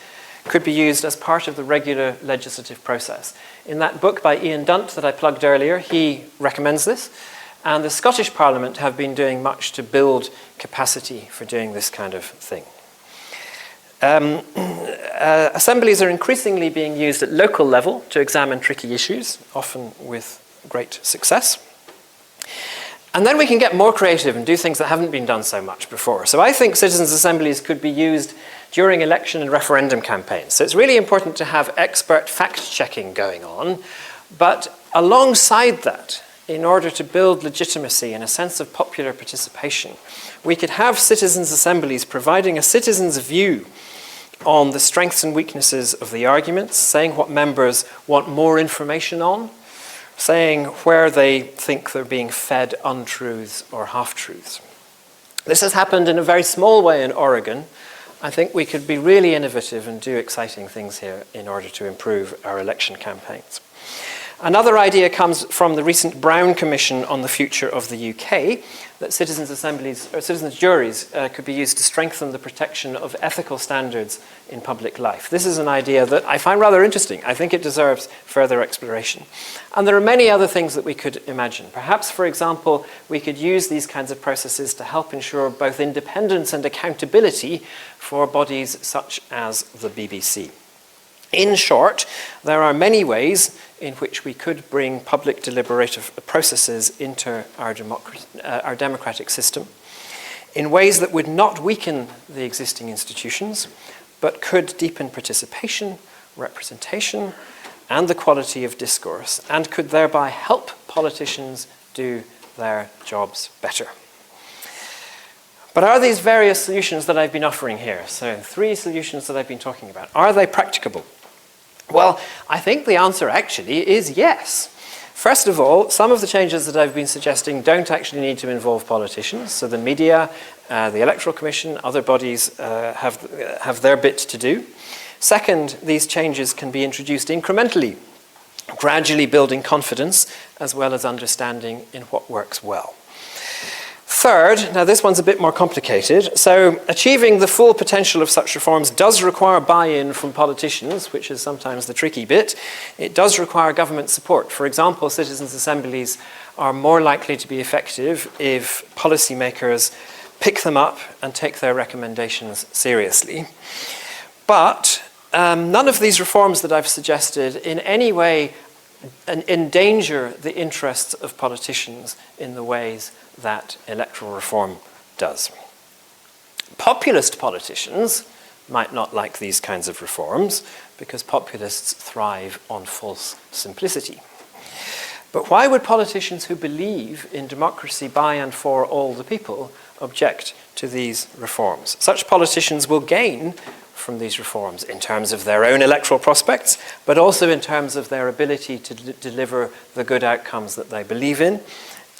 could be used as part of the regular legislative process. In that book by Ian Dunt that I plugged earlier, he recommends this. And the Scottish Parliament have been doing much to build capacity for doing this kind of thing. Assemblies are increasingly being used at local level to examine tricky issues, often with great success. And then we can get more creative and do things that haven't been done so much before. So I think citizens' assemblies could be used during election and referendum campaigns. So it's really important to have expert fact-checking going on, but alongside that, in order to build legitimacy and a sense of popular participation, we could have citizens' assemblies providing a citizen's view on the strengths and weaknesses of the arguments, saying what members want more information on, saying where they think they're being fed untruths or half-truths. This has happened in a very small way in Oregon. I think we could be really innovative and do exciting things here in order to improve our election campaigns. Another idea comes from the recent Brown Commission on the future of the UK, that citizens' assemblies or citizens' juries could be used to strengthen the protection of ethical standards in public life. This is an idea that I find rather interesting. I think it deserves further exploration. And there are many other things that we could imagine. Perhaps, for example, we could use these kinds of processes to help ensure both independence and accountability for bodies such as the BBC. In short, there are many ways in which we could bring public deliberative processes into our democratic system in ways that would not weaken the existing institutions, but could deepen participation, representation, and the quality of discourse, and could thereby help politicians do their jobs better. But are these various solutions that I've been offering here, so 3 solutions that I've been talking about, are they practicable? Well, I think the answer actually is yes. First of all, some of the changes that I've been suggesting don't actually need to involve politicians. So the media, the Electoral Commission, other bodies have their bit to do. Second, these changes can be introduced incrementally, gradually building confidence as well as understanding in what works well. Third, now this one's a bit more complicated, so achieving the full potential of such reforms does require buy-in from politicians, which is sometimes the tricky bit. It does require government support. For example, citizens' assemblies are more likely to be effective if policymakers pick them up and take their recommendations seriously. But none of these reforms that I've suggested in any way endanger the interests of politicians in the ways that electoral reform does. Populist politicians might not like these kinds of reforms because populists thrive on false simplicity. But why would politicians who believe in democracy by and for all the people object to these reforms? Such politicians will gain from these reforms in terms of their own electoral prospects, but also in terms of their ability to deliver the good outcomes that they believe in,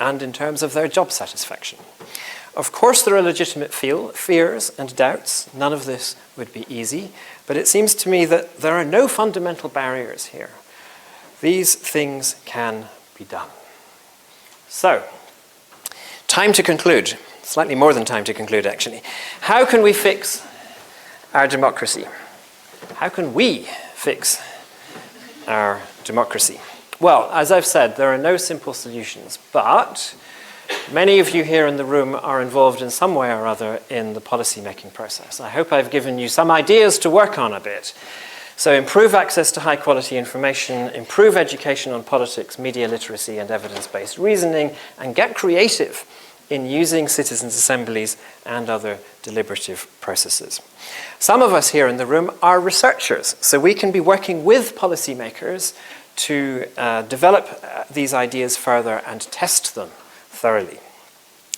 and in terms of their job satisfaction. Of course, there are legitimate fears and doubts. None of this would be easy, but it seems to me that there are no fundamental barriers here. These things can be done. So, time to conclude. Slightly more than time to conclude, actually. How can we fix our democracy? How can we fix our democracy? Well, as I've said, there are no simple solutions, but many of you here in the room are involved in some way or other in the policy-making process. I hope I've given you some ideas to work on a bit. So improve access to high-quality information, improve education on politics, media literacy, and evidence-based reasoning, and get creative in using citizens' assemblies and other deliberative processes. Some of us here in the room are researchers, so we can be working with policymakers to develop these ideas further and test them thoroughly.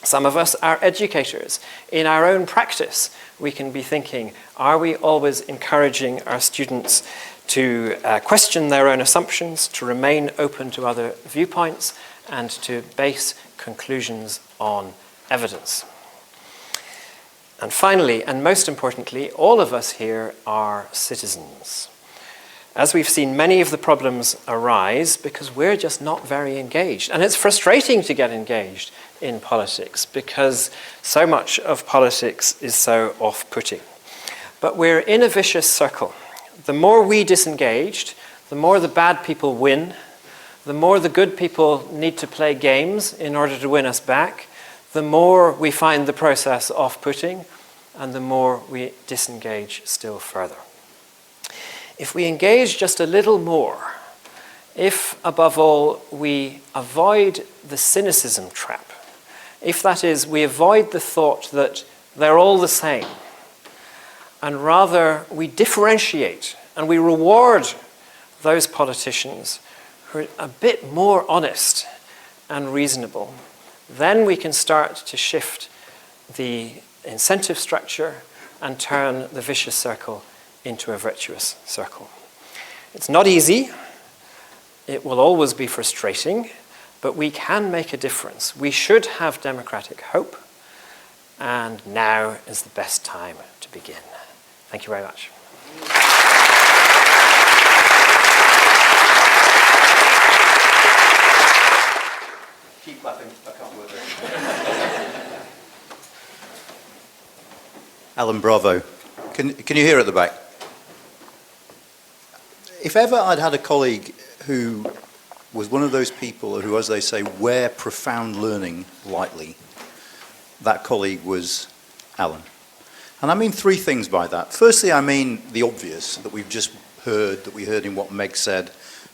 Some of us are educators. In our own practice, we can be thinking, are we always encouraging our students to question their own assumptions, to remain open to other viewpoints, and to base conclusions on evidence? And finally, and most importantly, all of us here are citizens. As we've seen, many of the problems arise because we're just not very engaged. And it's frustrating to get engaged in politics because so much of politics is so off-putting. But we're in a vicious circle. The more we disengaged, the more the bad people win, the more the good people need to play games in order to win us back, the more we find the process off-putting, and the more we disengage still further. If we engage just a little more, if, above all, we avoid the cynicism trap, if that is, we avoid the thought that they're all the same, and rather we differentiate and we reward those politicians who are a bit more honest and reasonable, then we can start to shift the incentive structure and turn the vicious circle into a virtuous circle. It's not easy. It will always be frustrating, but we can make a difference. We should have democratic hope, and now is the best time to begin. Thank you very much. Keep clapping. I can't work it. Alan, bravo. Can you hear at the back? If ever I'd had a colleague who was one of those people who, as they say, wear profound learning lightly, that colleague was Alan. And I mean three things by that. Firstly, I mean the obvious that we've just heard, that we heard in what Meg said,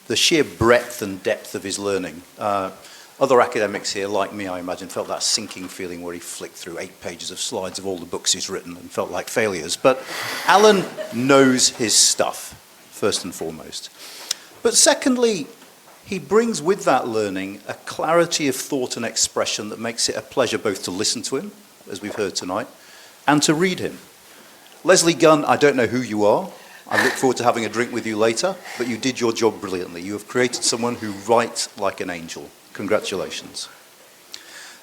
the sheer breadth and depth of his learning. Other academics here, like me, I imagine, felt that sinking feeling where he flicked through 8 pages of slides of all the books he's written and felt like failures. But Alan knows his stuff, first and foremost. But secondly, he brings with that learning a clarity of thought and expression that makes it a pleasure both to listen to him, as we've heard tonight, and to read him. Leslie Gunn, I don't know who you are. I look forward to having a drink with you later, but you did your job brilliantly. You have created someone who writes like an angel. Congratulations.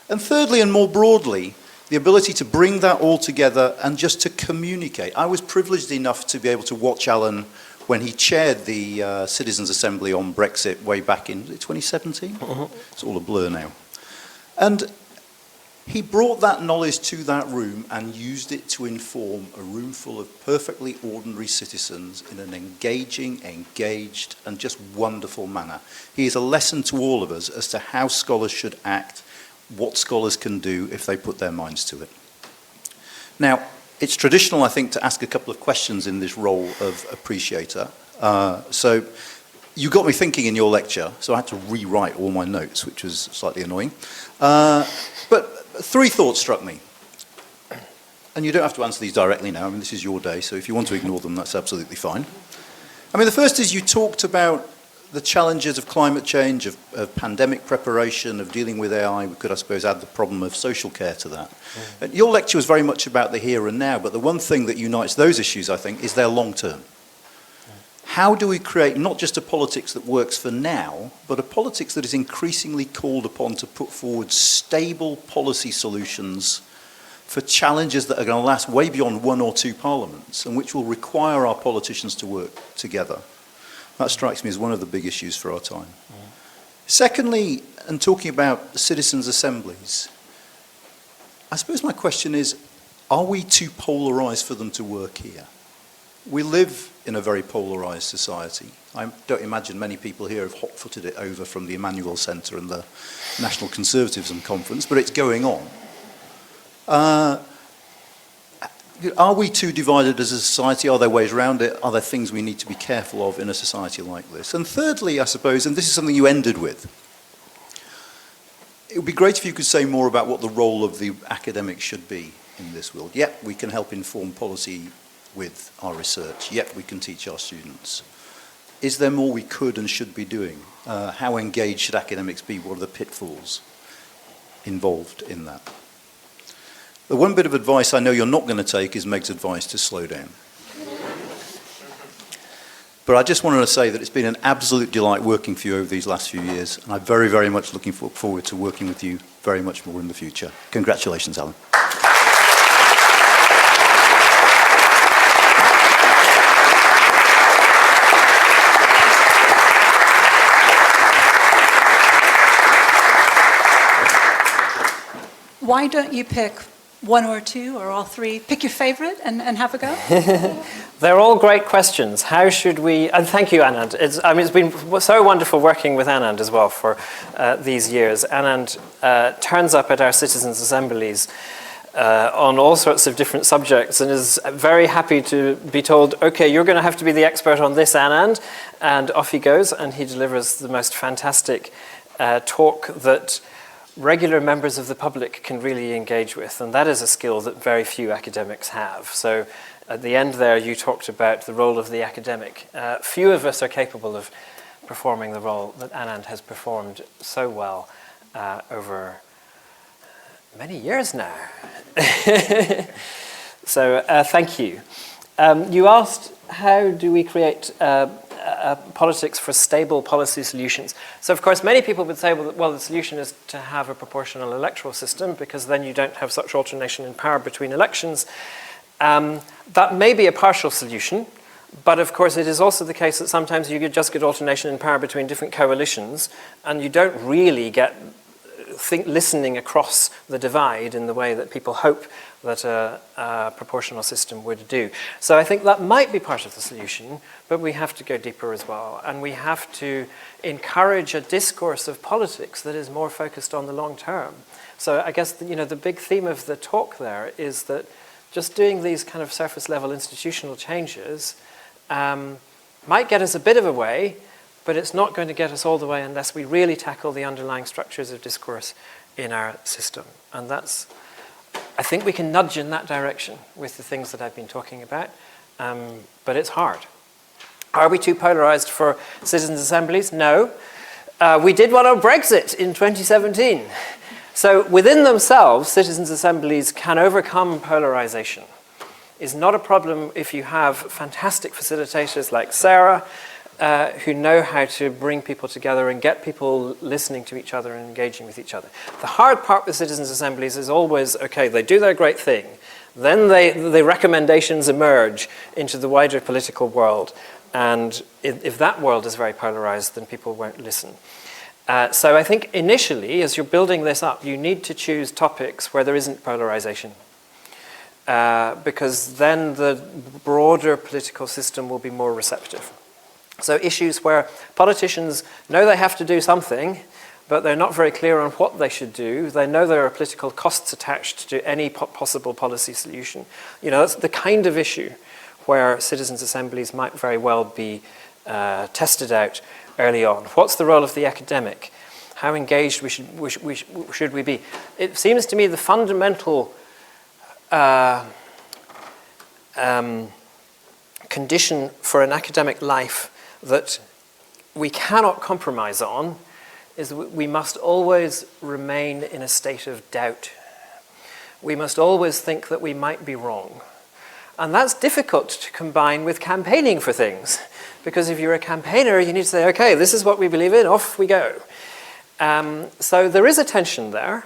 And thirdly, and more broadly, the ability to bring that all together and just to communicate. I was privileged enough to be able to watch Alan when he chaired the Citizens' Assembly on Brexit way back in 2017. It's all a blur now. And he brought that knowledge to that room and used it to inform a room full of perfectly ordinary citizens in an engaging, engaged, and just wonderful manner. He is a lesson to all of us as to how scholars should act, what scholars can do if they put their minds to it. Now, it's traditional, I think, to ask a couple of questions in this role of appreciator. So you got me thinking in your lecture, so I had to rewrite all my notes, which was slightly annoying. But 3 thoughts struck me. And you don't have to answer these directly now. I mean, this is your day, so if you want to ignore them, that's absolutely fine. I mean, the first is you talked about the challenges of climate change, of pandemic preparation, of dealing with AI. We could, I suppose, add the problem of social care to that. And your lecture was very much about the here and now, but the one thing that unites those issues, I think, is their long term. how do we create not just a politics that works for now, but a politics that is increasingly called upon to put forward stable policy solutions for challenges that are going to last way beyond 1 or 2 parliaments and which will require our politicians to work together? That strikes me as one of the big issues for our time. Secondly, and talking about citizens' assemblies, I suppose my question is, are we too polarised for them to work here? We live in a very polarised society. I don't imagine many people here have hot-footed it over from the Emmanuel Centre and the National Conservatism Conference, but it's going on. Are we too divided as a society? Are there ways around it? Are there things we need to be careful of in a society like this? And thirdly, I suppose, and this is something you ended with, it would be great if you could say more about what the role of the academic should be in this world. Yep, we can help inform policy with our research. Yep, we can teach our students. Is there more we could and should be doing? How engaged should academics be? What are the pitfalls involved in that? The one bit of advice I know you're not going to take is Meg's advice to slow down. But I just wanted to say that it's been an absolute delight working for you over these last few years, and I'm very, very much looking forward to working with you very much more in the future. Congratulations, Alan. Why don't you pick 1 or 2 or all 3? Pick your favourite and have a go. They're all great questions. How should we... And thank you, Anand. It's been so wonderful working with Anand as well for these years. Anand turns up at our citizens' assemblies on all sorts of different subjects and is very happy to be told, okay, you're going to have to be the expert on this, Anand. And off he goes, and he delivers the most fantastic talk that regular members of the public can really engage with, and that is a skill that very few academics have. So at the end there, you talked about the role of the academic. Few of us are capable of performing the role that Anand has performed so well over many years now. So thank you. You asked, how do we create politics for stable policy solutions? So of course many people would say, well, the solution is to have a proportional electoral system because then you don't have such alternation in power between elections. That may be a partial solution, but of course it is also the case that sometimes you just get alternation in power between different coalitions and you don't really get listening across the divide in the way that people hope that a proportional system would do. So I think that might be part of the solution, but we have to go deeper as well. And we have to encourage a discourse of politics that is more focused on the long term. So I guess the big theme of the talk there is that just doing these kind of surface level institutional changes might get us a bit of a way, but it's not going to get us all the way unless we really tackle the underlying structures of discourse in our system. And I think we can nudge in that direction with the things that I've been talking about, but it's hard. Are we too polarised for citizens' assemblies? No. We did one on Brexit in 2017. So within themselves, citizens' assemblies can overcome polarisation. It's not a problem if you have fantastic facilitators like Sarah, who know how to bring people together and get people listening to each other and engaging with each other. The hard part with citizens' assemblies is always, okay, they do their great thing, then the recommendations emerge into the wider political world, and if that world is very polarised, then people won't listen. So I think initially, as you're building this up, you need to choose topics where there isn't polarisation, because then the broader political system will be more receptive. So issues where politicians know they have to do something, but they're not very clear on what they should do. They know there are political costs attached to any possible policy solution. That's the kind of issue where citizens' assemblies might very well be tested out early on. What's the role of the academic? How engaged should we be? It seems to me the fundamental condition for an academic life that we cannot compromise on is that we must always remain in a state of doubt. We must always think that we might be wrong. And that's difficult to combine with campaigning for things, Because if you're a campaigner, you need to say, okay, this is what we believe in, off we go. So there is a tension there.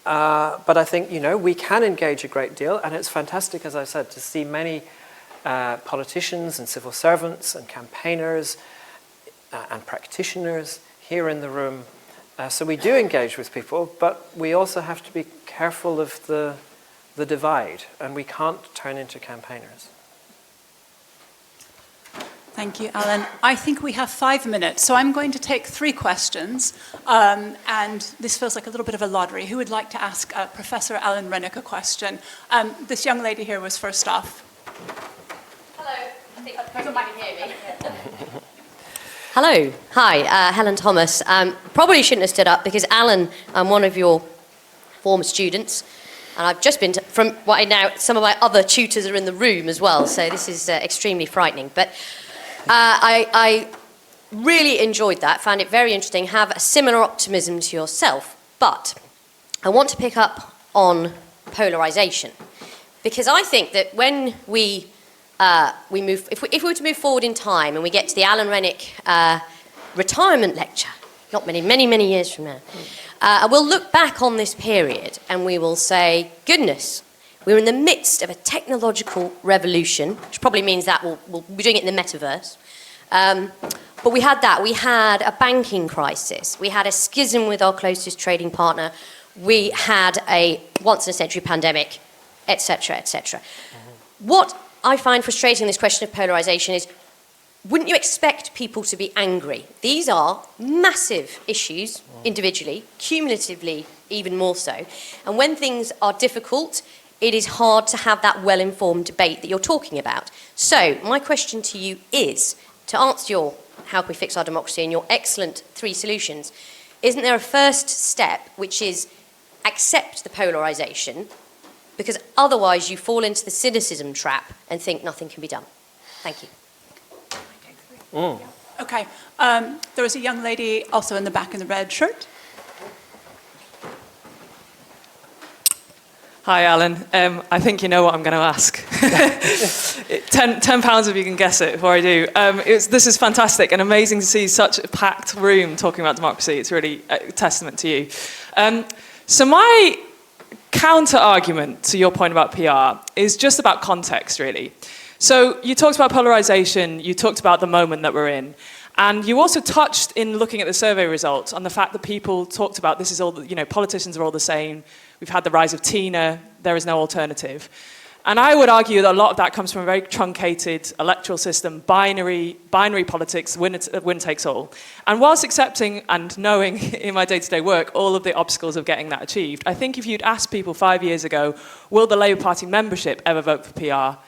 But I think, we can engage a great deal, and it's fantastic, as I said, to see many politicians and civil servants and campaigners and practitioners here in the room. So we do engage with people, but we also have to be careful of the divide, and we can't turn into campaigners. Thank you, Alan. I think we have 5 minutes, so I'm going to take 3 questions, and this feels like a little bit of a lottery. Who would like to ask Professor Alan Renwick a question? This young lady here was first off. Hello. I think you can hear me. Hello. Hi, Helen Thomas. Probably shouldn't have stood up because Alan, I'm one of your former students, and I've just been from what I now, some of my other tutors are in the room as well, so this is extremely frightening. But I really enjoyed that, found it very interesting, have a similar optimism to yourself, but I want to pick up on polarisation, because I think that when we move, if we were to move forward in time and we get to the Alan Renwick retirement lecture, not many years from now, we'll look back on this period and we will say, goodness, we're in the midst of a technological revolution, which probably means that we'll be doing it in the metaverse. But we had that. We had a banking crisis. We had a schism with our closest trading partner. We had a once-in-a-century pandemic, etc., etc. What I find frustrating in this question of polarisation is, wouldn't you expect people to be angry? These are massive issues individually, cumulatively even more so. And when things are difficult, it is hard to have that well-informed debate that you're talking about. So my question to you is, to answer your how can we fix our democracy and your excellent 3 solutions, isn't there a first step which is accept the polarisation, because otherwise you fall into the cynicism trap and think nothing can be done? Thank you. Okay. There was a young lady also in the back in the red shirt. Hi, Alan. I think you know what I'm going to ask. £10 if you can guess it before I do. This is fantastic and amazing to see such a packed room talking about democracy. It's really a testament to you. So my counter-argument to your point about PR is just about context, really. So you talked about polarisation, you talked about the moment that we're in, and you also touched in looking at the survey results on the fact that people talked about this is all, politicians are all the same. We've had the rise of Tina, there is no alternative. And I would argue that a lot of that comes from a very truncated electoral system, binary politics, winner takes all. And whilst accepting and knowing in my day-to-day work all of the obstacles of getting that achieved, I think if you'd asked people 5 years ago, will the Labour Party membership ever vote for PR,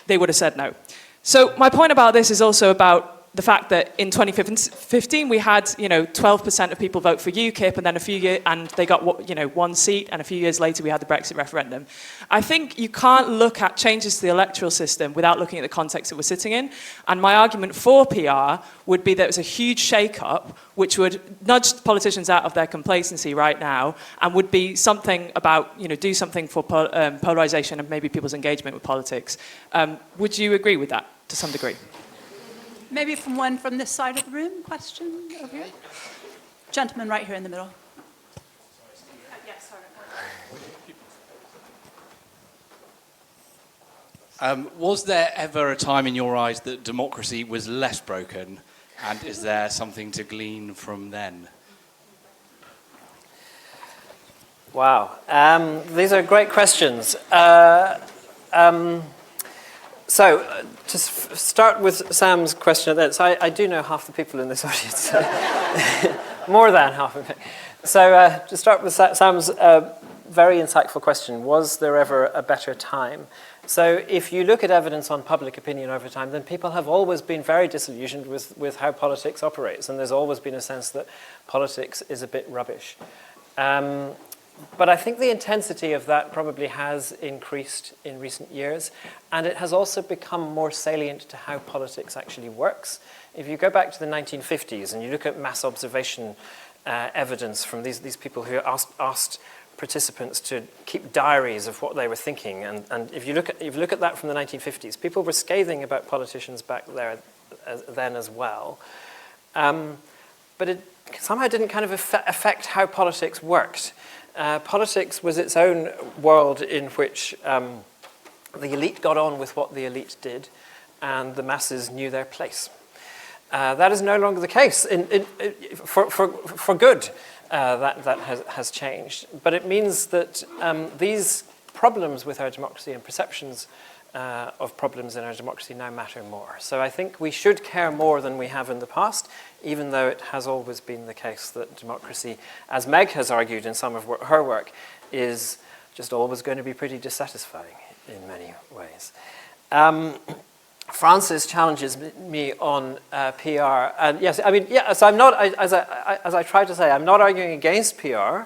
they would have said no. So my point about this is also about the fact that in 2015 we had 12% of people vote for UKIP, and then a few years, and they got 1 seat, and a few years later we had the Brexit referendum. I think you can't look at changes to the electoral system without looking at the context that we're sitting in. And my argument for PR would be that it's a huge shake-up which would nudge politicians out of their complacency right now, and would be something about do something for polarisation and maybe people's engagement with politics. Would you agree with that to some degree? Maybe from this side of the room. Question over here. Gentleman right here in the middle. Yes, sorry. Was there ever a time in your eyes that democracy was less broken, and is there something to glean from then? Wow. These are great questions. So, to start with Sam's question, I do know half the people in this audience, more than half of it. So, to start with Sam's very insightful question, was there ever a better time? So, if you look at evidence on public opinion over time, then people have always been very disillusioned with how politics operates, and there's always been a sense that politics is a bit rubbish. But I think the intensity of that probably has increased in recent years, and it has also become more salient to how politics actually works. If you go back to the 1950s and you look at mass observation evidence from these people who asked participants to keep diaries of what they were thinking, and if you look at that from the 1950s, people were scathing about politicians back there then as well. But it somehow didn't kind of affect how politics worked. Politics was its own world in which the elite got on with what the elite did, and the masses knew their place. That is no longer the case, for good. That has changed. But it means that these problems with our democracy and perceptions of problems in our democracy now matter more. So I think we should care more than we have in the past, even though it has always been the case that democracy, as Meg has argued in some of her work, is just always going to be pretty dissatisfying in many ways. Francis challenges me on PR, and yes, I mean, yeah. So I'm not, as I tried to say, I'm not arguing against PR.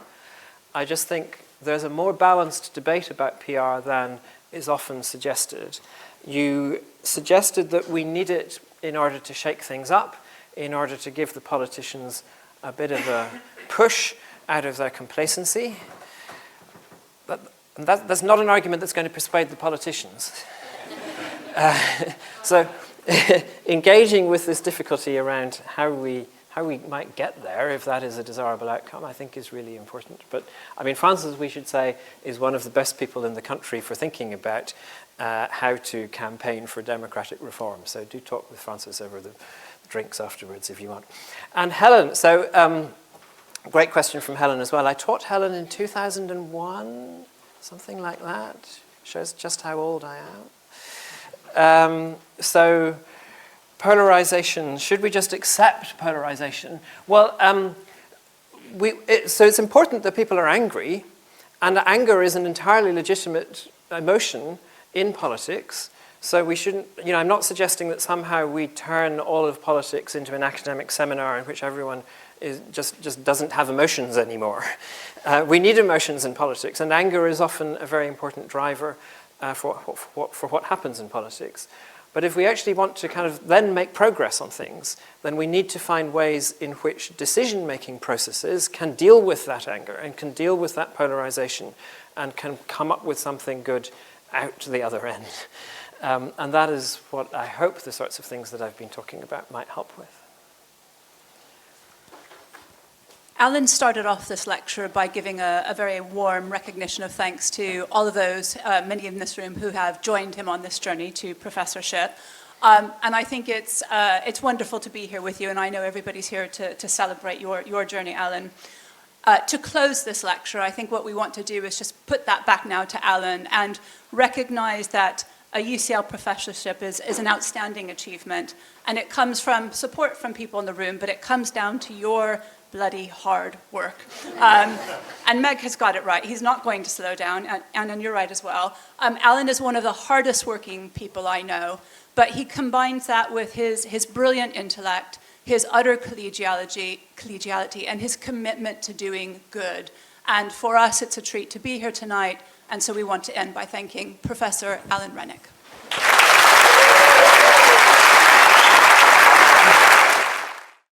I just think there's a more balanced debate about PR than is often suggested. You suggested that we need it in order to shake things up, in order to give the politicians a bit of a push out of their complacency. But that's not an argument that's going to persuade the politicians. So engaging with this difficulty around how we might get there, if that is a desirable outcome, I think is really important. But I mean, Francis, we should say, is one of the best people in the country for thinking about how to campaign for democratic reform. So do talk with Francis over the drinks afterwards if you want. And Helen, so great question from Helen as well. I taught Helen in 2001, something like that. Shows just how old I am. So polarization, should we just accept polarization? Well, so it's important that people are angry, and anger is an entirely legitimate emotion in politics. So we shouldn't, I'm not suggesting that somehow we turn all of politics into an academic seminar in which everyone just doesn't have emotions anymore. We need emotions in politics, and anger is often a very important driver for what happens in politics. But if we actually want to kind of then make progress on things, then we need to find ways in which decision-making processes can deal with that anger and can deal with that polarization and can come up with something good out to the other end. And that is what I hope the sorts of things that I've been talking about might help with. Alan started off this lecture by giving a very warm recognition of thanks to all of those, many in this room, who have joined him on this journey to professorship. And I think it's wonderful to be here with you, and I know everybody's here to celebrate your journey, Alan. To close this lecture, I think what we want to do is just put that back now to Alan and recognize that a UCL professorship is an outstanding achievement, and it comes from support from people in the room, but it comes down to your bloody hard work. And Meg has got it right. He's not going to slow down, and you're right as well. Alan is one of the hardest working people I know, but he combines that with his brilliant intellect, his utter collegiality, and his commitment to doing good. And for us, it's a treat to be here tonight, and so we want to end by thanking Professor Alan Renwick.